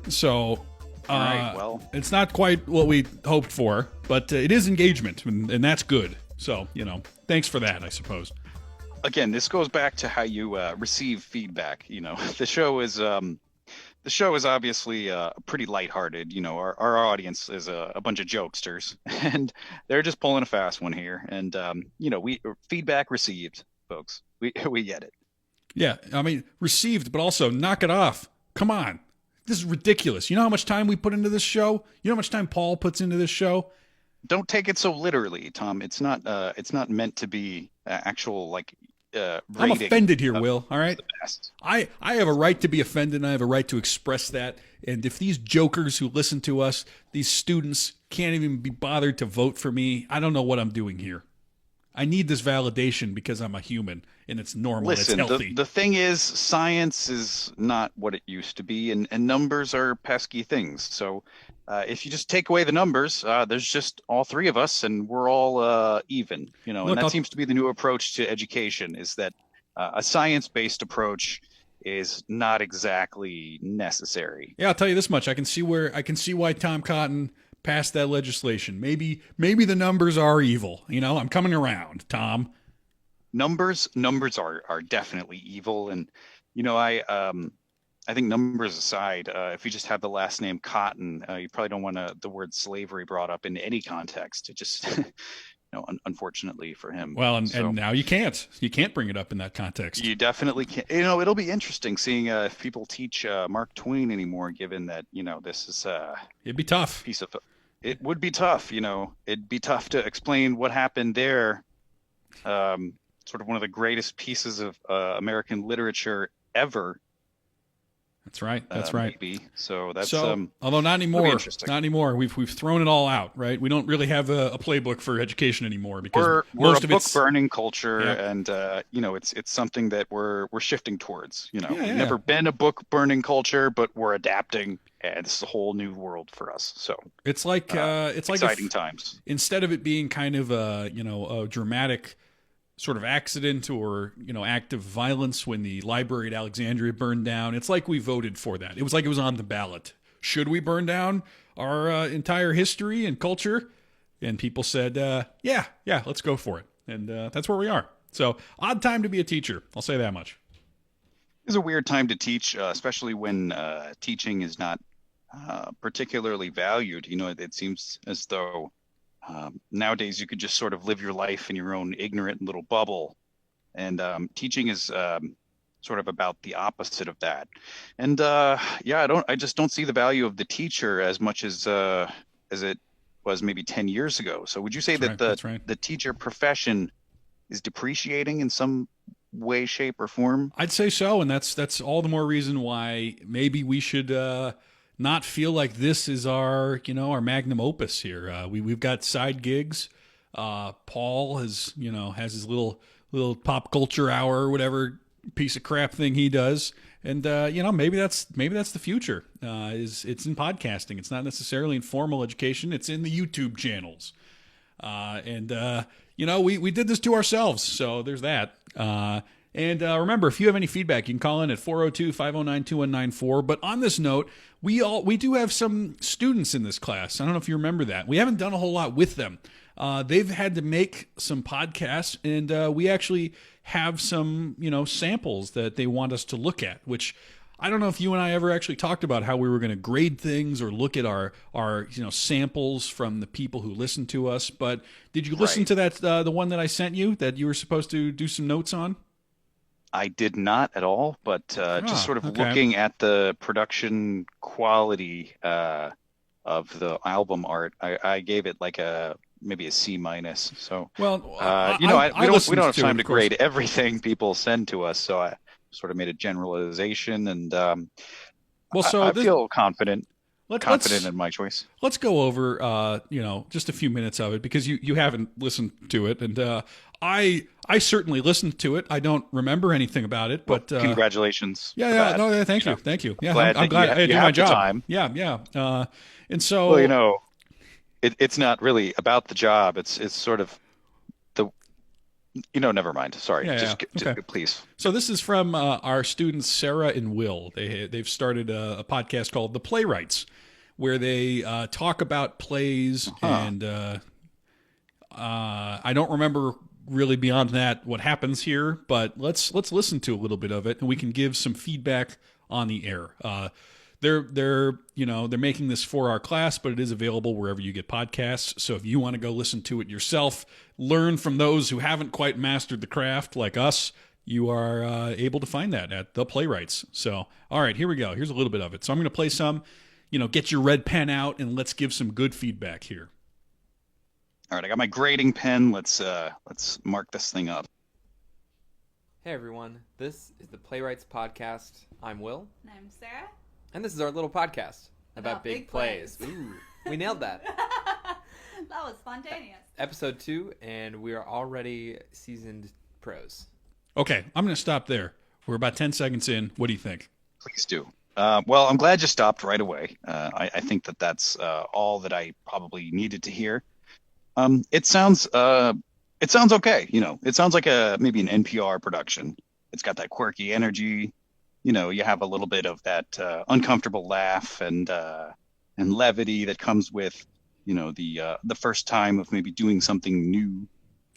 So. All right, well, it's not quite what we hoped for, but it is engagement, and that's good. So, thanks for that, I suppose. again, this goes back to how you receive feedback. The show is obviously pretty lighthearted. Our audience is a bunch of jokesters, and they're just pulling a fast one here. And we feedback received, folks. We get it. Yeah, I mean received, but also knock it off. Come on, this is ridiculous. You know how much time we put into this show? You know how much time Paul puts into this show? Don't take it so literally, Tom. It's not meant to be actual I'm rating offended here, of Will. All right, the best. I have a right to be offended, and I have a right to express that. And if these jokers who listen to us, these students, can't even be bothered to vote for me, I don't know what I'm doing here. I need this validation because I'm a human, and it's normal, Listen, and it's healthy. the thing is, science is not what it used to be, and numbers are pesky things. So if you just take away the numbers, there's just all three of us, and we're all even. Look, and that I'll- seems to be the new approach to education: is that a science-based approach is not exactly necessary. Yeah, I'll tell you this much: I can see why Tom Cotton passed that legislation. Maybe the numbers are evil. I'm coming around, Tom. Numbers are definitely evil, and I think numbers aside, if you just have the last name Cotton, you probably don't want the word slavery brought up in any context. It just unfortunately for him. Well, and, So and now you can't bring it up in that context. you definitely can't. It'll be interesting seeing if people teach Mark Twain anymore, given that this is a It'd be tough. piece of. It would be tough. It'd be tough to explain what happened there. Sort of one of the greatest pieces of American literature ever. That's right. That's right. Maybe. So that's although not be anymore. interesting. Not anymore. We've thrown it all out, right? We don't really have a playbook for education anymore because we're most a of book it's burning culture, Yeah. and it's something that we're shifting towards. Yeah, We've yeah. never been a book burning culture, but we're adapting, and this is a whole new world for us. So it's like if, exciting times. instead of it being kind of a dramatic sort of accident or act of violence when the library at Alexandria burned down, it's like we voted for that. It was like it was on the ballot. Should we burn down our entire history and culture? And people said, yeah, let's go for it. And that's where we are. So odd time to be a teacher. I'll say that much. It's a weird time to teach, especially when teaching is not particularly valued. It seems as though nowadays you could just sort of live your life in your own ignorant little bubble, and teaching is sort of about the opposite of that. And I just don't see the value of the teacher as much as it was maybe 10 years ago. So would you say That's right. the teacher profession is depreciating in some way, shape, or form? I'd say so, and that's all the more reason why maybe we should not feel like this is our magnum opus here. We've got side gigs. Paul has his little pop culture hour or whatever piece of crap thing he does, and maybe that's the future. It's in podcasting. It's not necessarily in formal education. It's in the YouTube channels. We did this to ourselves, so there's that. And remember, if you have any feedback, you can call in at 402-509-2194. But on this note, we do have some students in this class. I don't know if you remember that. We haven't done a whole lot with them. They've had to make some podcasts, and we actually have some samples that they want us to look at, which I don't know if you and I ever actually talked about how we were going to grade things or look at our samples from the people who listen to us. But did you listen to that the one that I sent you that you were supposed to do some notes on? I did not at all, but just sort of okay. looking at the production quality of the album art, I gave it like maybe a C minus. So Well, we don't have time to of course. grade everything people send to us, so I sort of made a generalization, and I feel confident in my choice. Let's go over just a few minutes of it because you haven't listened to it, and I certainly listened to it. I don't remember anything about it, but Congratulations. yeah, for yeah, that. no, thank you, thank you. Yeah, Glad I'm that glad I you did have my the job. time. Yeah. And so, Well, it's not really about the job. It's sort of never mind. Sorry. Yeah, just okay. please. So this is from our students Sarah and Will. They've started a podcast called The Playwrights, where they talk about plays, and I don't remember really beyond that what happens here, but let's listen to a little bit of it, and we can give some feedback on the air. They're making this for our class, but it is available wherever you get podcasts. So if you want to go listen to it yourself, learn from those who haven't quite mastered the craft like us, you are able to find that at The Playwrights. So, all right, here we go. Here's a little bit of it. So I'm going to play some, get your red pen out and let's give some good feedback here. All right, I got my grading pen. Let's mark this thing up. Hey everyone, this is the Playwrights Podcast. I'm Will, And I'm Sarah. and this is our little podcast About big big plays. plays. Ooh, we nailed that. That was spontaneous. Episode 2, and we are already seasoned pros. Okay, I'm going to stop there. We're about 10 seconds in. What do you think? Please do. Well, I'm glad you stopped right away. I think that's all that I probably needed to hear. It sounds okay. It sounds like maybe an NPR production. It's got that quirky energy. You have a little bit of that uncomfortable laugh and levity that comes with the first time of maybe doing something new.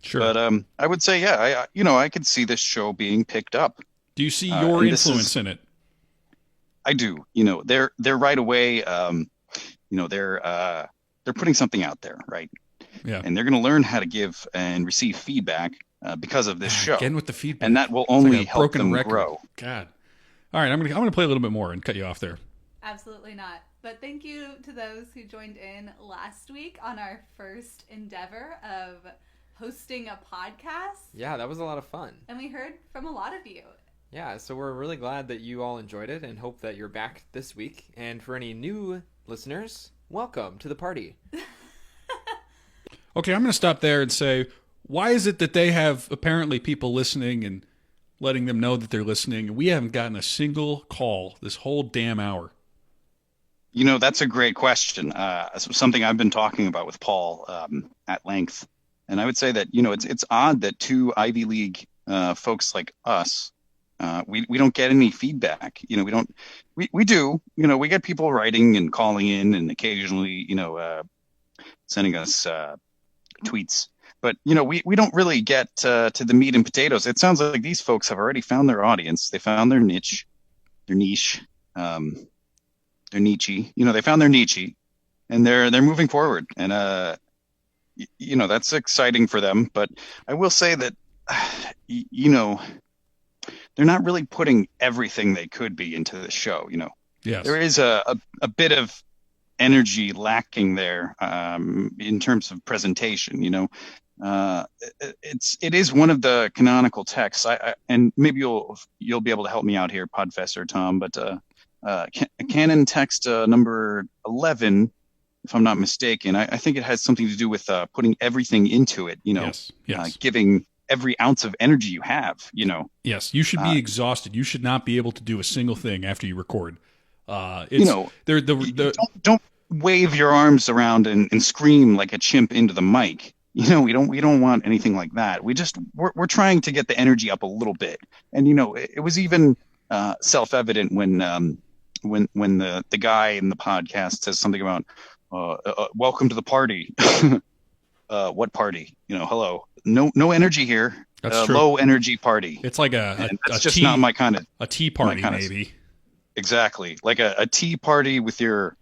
Sure. But I would say, yeah, I could see this show being picked up. Do you see your and this influence is- in it? I do. They're right away. They're putting something out there, right? Yeah. and they're going to learn how to give and receive feedback because of this show. Again with the feedback. And that will It's only like a help broken them record. grow. God. All right, I'm gonna play a little bit more and cut you off there. Absolutely not. But thank you to those who joined in last week on our first endeavor of hosting a podcast. Yeah, that was a lot of fun. And we heard from a lot of you. Yeah, so we're really glad that you all enjoyed it and hope that you're back this week. And for any new listeners, welcome to the party. Okay, I'm gonna stop there and say, why is it that they have apparently people listening and letting them know that they're listening, and we haven't gotten a single call this whole damn hour? You know, that's a great question. Something I've been talking about with Paul at length. And I would say that, you know, it's odd that two Ivy League folks like us, we don't get any feedback. You know, we do, you know, we get people writing and calling in and occasionally, you know, sending us tweets. But, you know, we don't really get to the meat and potatoes. It sounds like these folks have already found their audience. They found their niche, their niche. Their niche, you know, they found their niche, and they're moving forward, and you know, that's exciting for them. But I will say that, you know, they're not really putting everything they could be into the show. You know, Yes. there is a bit of energy lacking there in terms of presentation. You know, it is one of the canonical texts. And maybe you'll be able to help me out here, Podfessor Tom, but. Canon text number 11, if I'm not mistaken. I think it has something to do with putting everything into it, you know, Yes. giving every ounce of energy you have, you know. Yes, you should be exhausted. You should not be able to do a single thing after you record. It's, You know, don't wave your arms around and scream like a chimp into the mic. You know, we don't want anything like that. We're trying to get the energy up a little bit. And, you know, it was even self-evident when the guy in the podcast says something about welcome to the party. What party? You know, hello. No energy here. That's true. Low energy party. It's like And that's just tea, not my kind of a tea party, kind of- maybe. exactly like a tea party with your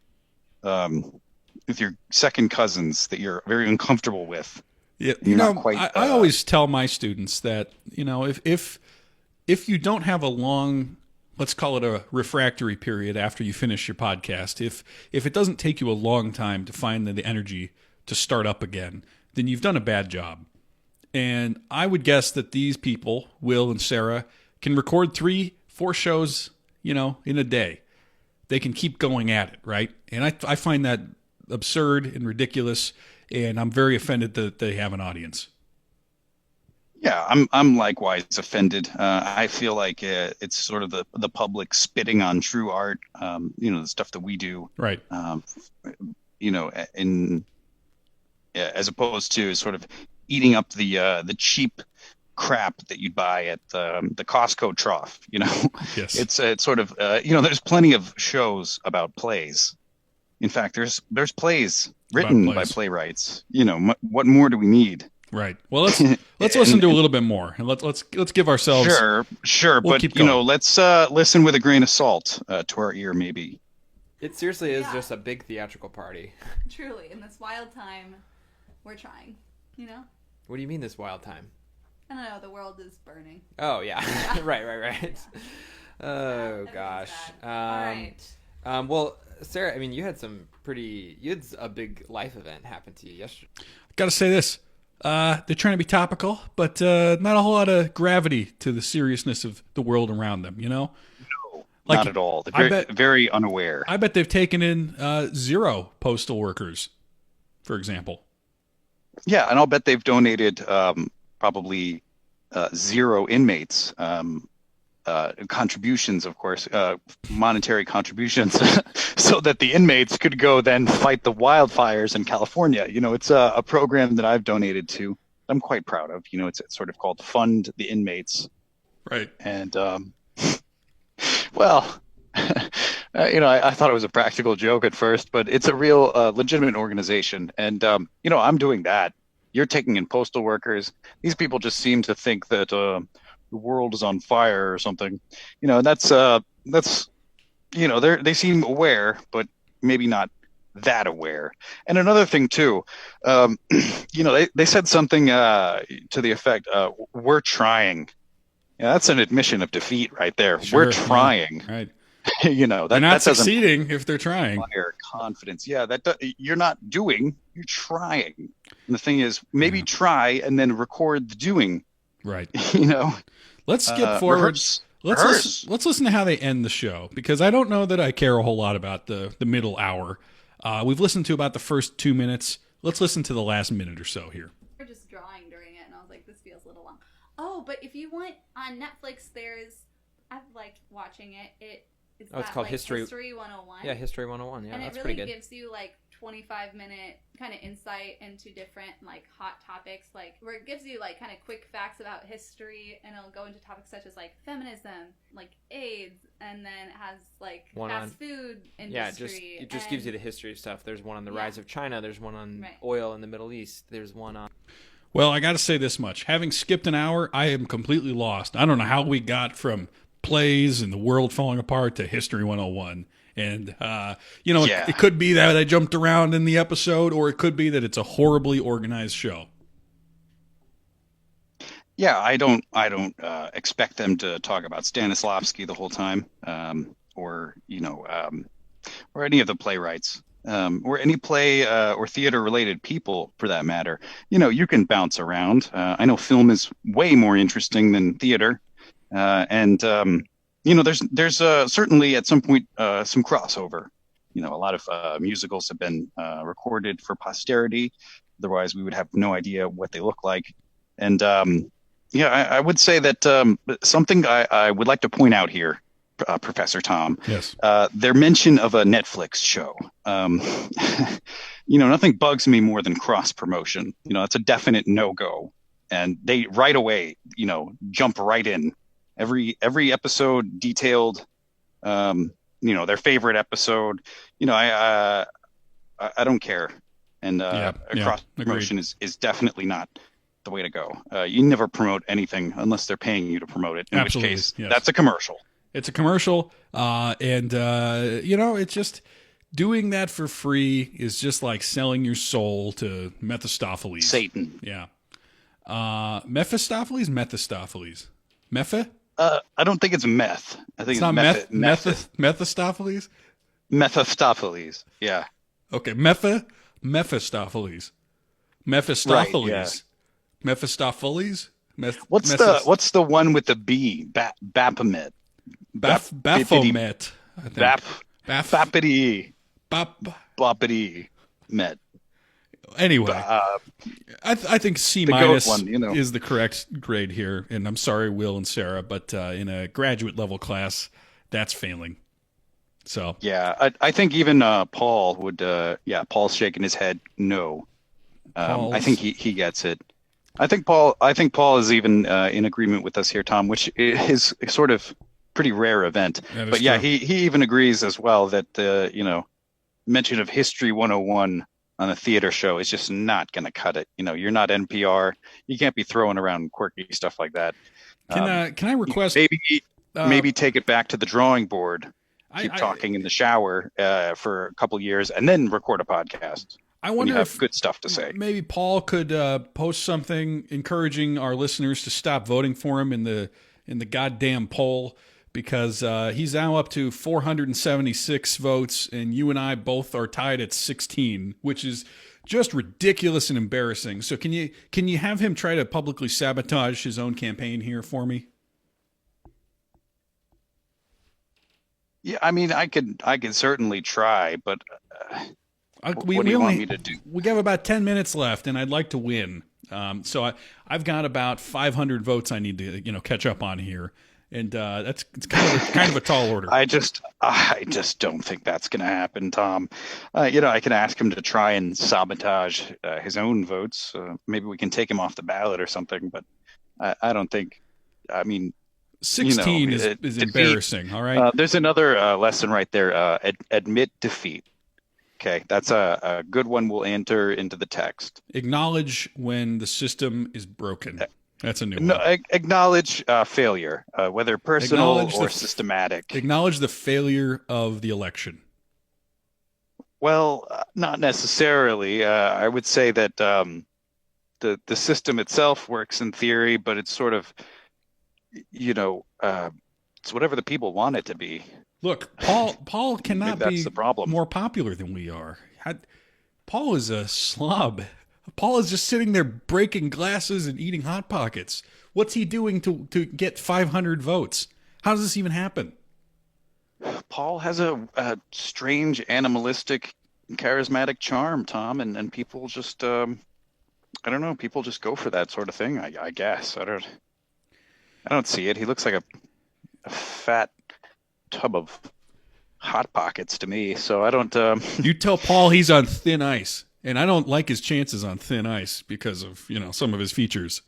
second cousins that you're very uncomfortable with. Yeah, You're not quite, I always tell my students that, you know, if you don't have a long, let's call it a refractory period after you finish your podcast, if it doesn't take you a long time to find the energy to start up again, then you've done a bad job. And I would guess that these people, Will and Sarah, can record 3-4 shows, you know, in a day. They can keep going at it, right? And I find that absurd and ridiculous, and I'm very offended that they have an audience. Yeah, I'm likewise offended. I feel like it's sort of the public spitting on true art. You know, the stuff that we do. Right. You know, as opposed to sort of eating up the cheap crap that you'd buy at the Costco trough. You know, Yes. It's sort of you know, there's plenty of shows about plays. In fact, there's plays written by playwrights. You know, what more do we need? Right. Well, let's listen to a little bit more, and let's give ourselves. Sure. We'll But keep you know, going. let's listen with a grain of salt to our ear, maybe. It seriously is Yeah. just a big theatrical party. Truly, in this wild time, we're trying. You know? What do you mean this wild time? I don't know, the world is burning. Oh, yeah. right. Oh, Everything's gosh. bad. All right. Well, Sarah, I mean, you had a big life event happen to you yesterday. Got to say this. They're trying to be topical, but not a whole lot of gravity to the seriousness of the world around them, you know? No, Like, not at all. I They're bet- very unaware. I bet they've taken in 0 postal workers, for example. Yeah, and I'll bet they've donated probably 0 inmates. Contributions, of course, monetary contributions, so that the inmates could go then fight the wildfires in California. You know, it's a program that I've donated to. I'm quite proud of. You know, it's sort of called Fund the Inmates. Right. And well, you know, I thought it was a practical joke at first, but it's a real legitimate organization. And you know, I'm doing that. You're taking in postal workers. These people just seem to think that the world is on fire or something. You know, that's you know, they seem aware, but maybe not that aware. And another thing too, they said something to the effect, "We're trying." Yeah, that's an admission of defeat right there. Sure, We're yeah, trying. right. That They're not that doesn't succeeding if they're trying. inspire confidence. Yeah, you're not doing, you're trying. And the thing is, maybe try and then record the doing. Right. Let's Let's skip forward. Rehearse. Let's listen to how they end the show, because I don't know that I care a whole lot about the middle hour. We've listened to about the first 2 minutes. Let's listen to the last minute or so here. We're just drawing during it, and I was like, this feels a little long. Oh, but if you want, on Netflix, I've liked watching it. It's called History 101. Yeah, History 101. Yeah, and that's it pretty really good. gives you like 25-minute kind of insight into different like hot topics, like where it gives you like kind of quick facts about history, and it'll go into topics such as like feminism, like AIDS, and then it has like fast food industry. Yeah, it just gives you the history stuff. There's one on the rise of China. There's one on oil in the Middle East. There's one on. Well, I got to say this much. Having skipped an hour, I am completely lost. I don't know how we got from plays and the world falling apart to History 101. And, it could be that I jumped around in the episode, or it could be that it's a horribly organized show. Yeah, I don't expect them to talk about Stanislavski the whole time, or any of the playwrights, or any play or theater related people for that matter. You can bounce around. I know film is way more interesting than theater, and there's certainly at some point some crossover. A lot of musicals have been recorded for posterity. Otherwise, we would have no idea what they look like. And I would say that something I would like to point out here, Professor Tom. Yes. Their mention of a Netflix show. Nothing bugs me more than cross promotion. It's a definite no-go. And they right away, jump right in. Every episode detailed, their favorite episode. I don't care. And cross promotion is definitely not the way to go. You never promote anything unless they're paying you to promote it. In Absolutely, which case, yes. That's a commercial. It's a commercial, and it's just doing that for free is just like selling your soul to Mephistopheles. Satan. Yeah. Mephistopheles? Mepha? I don't think it's meth. I think It's not Mephistopheles? Mephistopheles. Yeah. Okay, Mephistopheles. Mephistopheles. Right, yeah. Mephistopheles? What's the one with the B? Baphomet. Baphomet. I think. Bappity. Boppity. Met. Anyway, I think C- is the correct grade here, and I'm sorry, Will and Sarah, but in a graduate level class, that's failing. So yeah, I think even Paul would. Paul's shaking his head. No, I think he gets it. I think Paul is even in agreement with us here, Tom, which is sort of pretty rare event. But yeah, he even agrees as well that mention of History 101 on a theater show is just not going to cut it. You're not NPR. You can't be throwing around quirky stuff like that. Can I request maybe take it back to the drawing board? Keep talking in the shower for a couple years, and then record a podcast. I wonder if good stuff to say. Maybe Paul could post something encouraging our listeners to stop voting for him in the goddamn poll, because he's now up to 476 votes, and you and I both are tied at 16, which is just ridiculous and embarrassing. So can you have him try to publicly sabotage his own campaign here for me? Yeah, I mean, I could certainly try, but what do you want me to do? We have about 10 minutes left, and I'd like to win. So I've got about 500 votes I need to catch up on here, and it's kind of a tall order. I just don't think that's going to happen, Tom. I can ask him to try and sabotage his own votes. Maybe we can take him off the ballot or something, but I don't think. I mean. 16 is embarrassing. All right. There's another lesson right there. Admit defeat. Okay, that's a good one. We'll enter into the text. Acknowledge when the system is broken. That's a new one. Acknowledge failure, whether personal or systematic. Acknowledge the failure of the election. Well, not necessarily. I would say that the system itself works in theory, but it's sort of, you know, it's whatever the people want it to be. Look, Paul Maybe cannot that's be the problem. more popular than we are. Paul is a slob. Paul is just sitting there breaking glasses and eating hot pockets. What's he doing to get 500 votes? How does this even happen? Paul has a strange, animalistic, charismatic charm, Tom, and people just, I don't know, people just go for that sort of thing. I guess I don't see it. He looks like a fat tub of hot pockets to me. So I don't. You tell Paul he's on thin ice, and I don't like his chances on thin ice because of some of his features.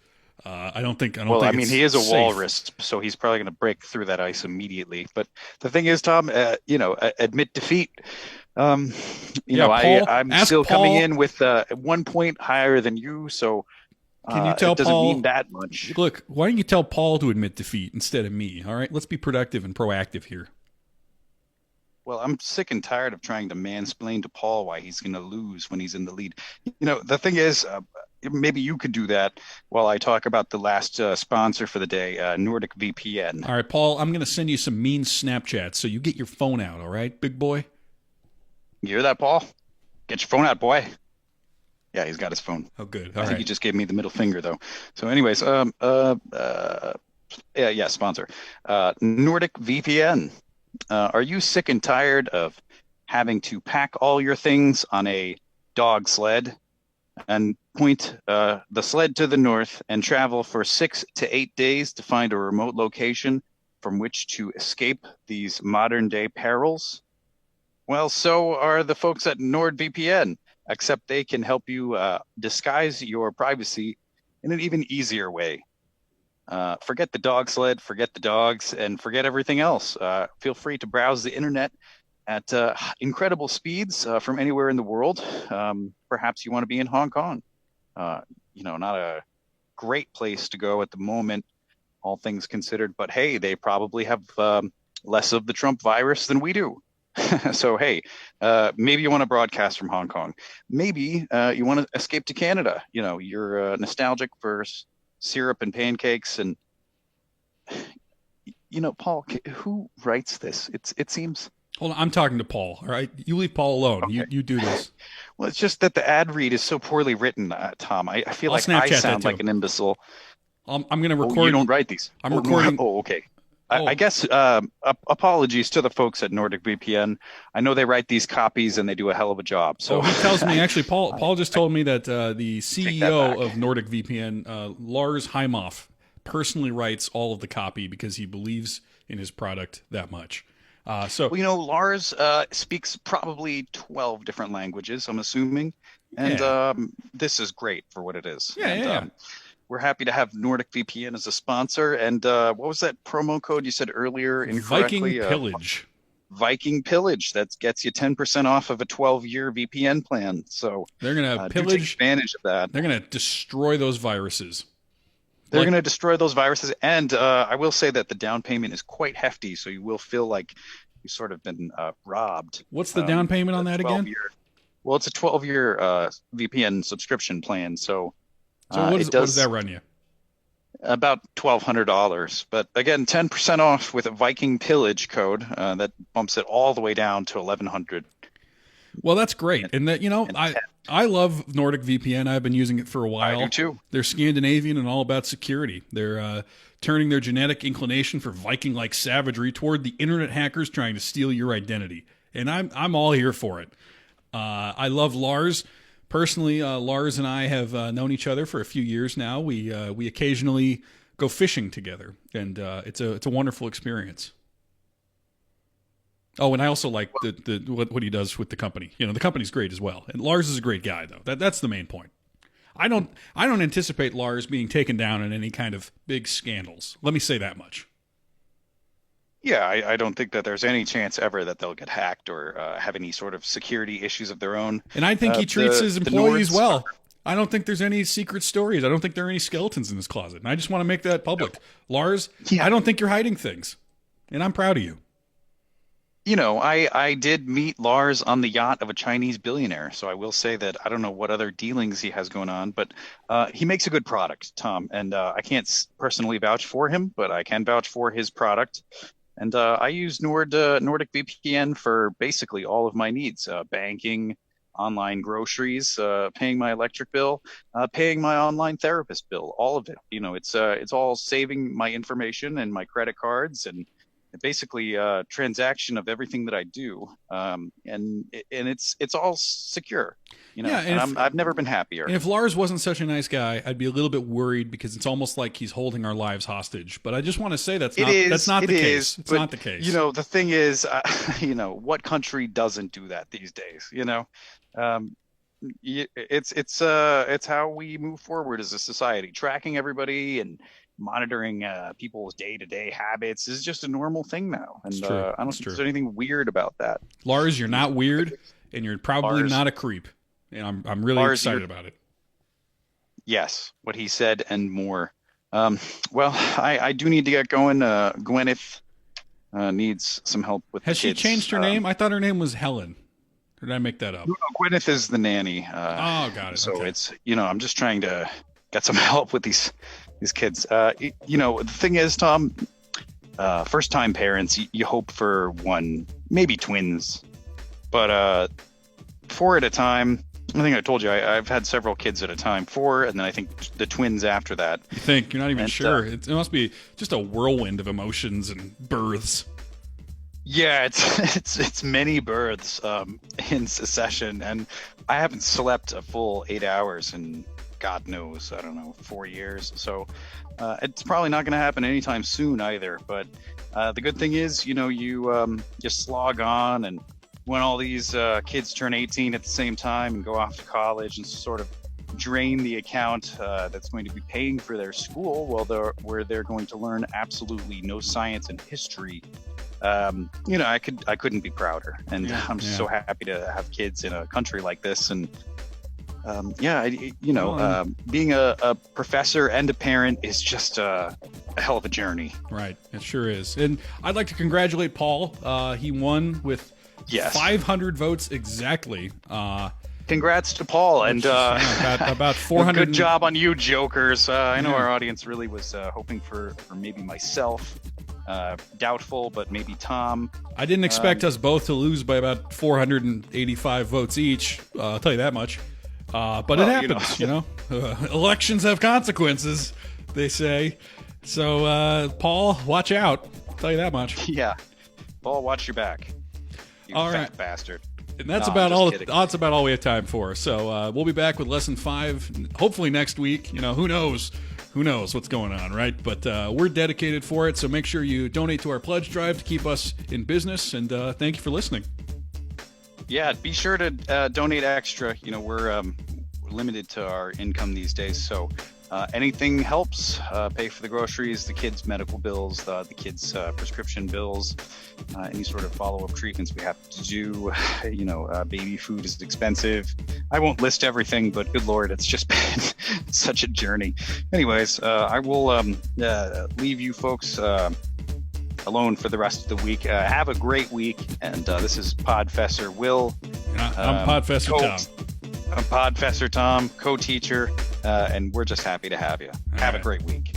I don't think. Well, think I mean, it's he is a safe. walrus, so he's probably going to break through that ice immediately. But the thing is, Tom, admit defeat. You Yeah, know, Paul, I'm ask still coming Paul- in with 1 point higher than you, so Can you tell it doesn't Paul? mean that much. Look, why don't you tell Paul to admit defeat instead of me? All right, let's be productive and proactive here. Well, I'm sick and tired of trying to mansplain to Paul why he's going to lose when he's in the lead. The thing is, maybe you could do that while I talk about the last sponsor for the day, NordicVPN. All right, Paul, I'm going to send you some mean Snapchats, so you get your phone out, all right, big boy? You hear that, Paul? Get your phone out, boy. Yeah, he's got his phone. Oh, good. I All think right. he just gave me the middle finger, though. So, anyways, yeah, sponsor, NordicVPN. Are you sick and tired of having to pack all your things on a dog sled and point the sled to the north and travel for 6 to 8 days to find a remote location from which to escape these modern day perils? Well, so are the folks at NordVPN, except they can help you disguise your privacy in an even easier way. Forget the dog sled, forget the dogs, and forget everything else. Feel free to browse the internet at incredible speeds from anywhere in the world. Perhaps you want to be in Hong Kong. Not a great place to go at the moment, all things considered. But hey, they probably have less of the Trump virus than we do. So hey, maybe you want to broadcast from Hong Kong. Maybe you want to escape to Canada. You're nostalgic for syrup and pancakes, and Paul, who writes this? It seems. Hold on, I'm talking to Paul, all right? You leave Paul alone. Okay. You do this. Well, it's just that the ad read is so poorly written, Tom. I feel I'll like I Snapchat that sound to like him. an imbecile. I'm going to Oh, record. you don't write these. I'm Oh, recording- Oh, okay. Oh. I guess apologies to the folks at NordicVPN. I know they write these copies and they do a hell of a job. So he tells me, actually, Paul just told me that the Take that CEO back. of NordicVPN, Lars Heimoff, personally writes all of the copy because he believes in his product that much. Well, Lars speaks probably 12 different languages, I'm assuming. And Yeah. this is great for what it is. Yeah, And, yeah. We're happy to have NordicVPN as a sponsor. And what was that promo code you said earlier incorrectly? Viking Pillage. Viking Pillage. That gets you 10% off of a 12-year VPN plan. So They're going to do take pillage. advantage of that. They're going to destroy those viruses. They're Like- going to destroy those viruses. And I will say that the down payment is quite hefty. So you will feel like you've sort of been robbed. What's the down payment on that again? Well, it's a 12-year VPN subscription plan. So So what it does that run you? about $1,200. But again, 10% off with a Viking Pillage code that bumps it all the way down to $1,100. Well, that's great. And that, I love NordicVPN. I've been using it for a while. I do too. They're Scandinavian and all about security. They're turning their genetic inclination for Viking-like savagery toward the internet hackers trying to steal your identity. And I'm all here for it. I love Lars. Personally, Lars and I have known each other for a few years now. We occasionally go fishing together, and it's a wonderful experience. Oh, and I also like what he does with the company. The company's great as well. And Lars is a great guy, though. That's the main point. I don't anticipate Lars being taken down in any kind of big scandals. Let me say that much. Yeah, I don't think that there's any chance ever that they'll get hacked or have any sort of security issues of their own. And I think he treats his the employees Nords well. I don't think there's any secret stories. I don't think there are any skeletons in his closet. And I just want to make that public. Lars, Yeah. I don't think you're hiding things. And I'm proud of you. I did meet Lars on the yacht of a Chinese billionaire. So I will say that I don't know what other dealings he has going on, but he makes a good product, Tom. And I can't personally vouch for him, but I can vouch for his product. And I use Nordic VPN for basically all of my needs, banking, online groceries, paying my electric bill, paying my online therapist bill, all of it. It's all saving my information and my credit cards and basically transaction of everything that I do. And it's all secure, Yeah, and I've never been happier. And if Lars wasn't such a nice guy, I'd be a little bit worried because it's almost like he's holding our lives hostage. But I just want to say that's not the case. It's not the case. The thing is, what country doesn't do that these days? It's how we move forward as a society. Tracking everybody and monitoring people's day-to-day habits is just a normal thing now, and I don't think there's anything weird about that. Lars, you're not weird, and you're probably Lars, not a creep, and I'm really excited about it. Yes, what he said and more. Well, I do need to get going. Gwyneth needs some help with Has the she kids. changed her name? I thought her name was Helen. Or did I make that up? No, Gwyneth is the nanny. Got it. So Okay. it's I'm just trying to get some help with these kids. The thing is, Tom, first time parents, you hope for one, maybe twins, but 4 at a time. I think I told you I've had several kids at a time, 4, and then I think the twins after that. You think you're not even And, sure? It must be just a whirlwind of emotions and births. Yeah, it's many births in succession, and I haven't slept a full 8 hours in God knows, I don't know, 4 years. So it's probably not going to happen anytime soon either. But the good thing is, you slog on, and when all these kids turn 18 at the same time and go off to college and sort of drain the account that's going to be paying for their school, where they're going to learn absolutely no science and history. I couldn't be prouder, and I'm so happy to have kids in a country like this. And being a professor and a parent is just a hell of a journey. Right, it sure is. And I'd like to congratulate Paul. He won with 500 votes exactly. Congrats to Paul, and about 400. Good job on you, jokers. I know our audience really was hoping for maybe myself. Doubtful, but maybe Tom. I didn't expect us both to lose by about 485 votes each. I'll tell you that much. But it happens, Elections have consequences, they say. So, Paul, watch out. I'll tell you that much. Yeah. Paul, watch your back. You all fat right. bastard. And that's about all. That's about all we have time for. So we'll be back with lesson 5, hopefully next week. Who knows? Who knows what's going on, right? But we're dedicated for it. So make sure you donate to our pledge drive to keep us in business. And thank you for listening. Yeah, be sure to donate extra. We're limited to our income these days, so anything helps. Pay for the groceries, the kids' medical bills, the kids' prescription bills, any sort of follow-up treatments we have to do. Baby food is expensive. I won't list everything, but good Lord, it's just been such a journey. Anyways, I will leave you folks alone for the rest of the week. Have a great week, and this is Podfessor Will. I'm Podfessor Tom. I'm Podfessor Tom, co-teacher, and we're just happy to have you. Have a great week.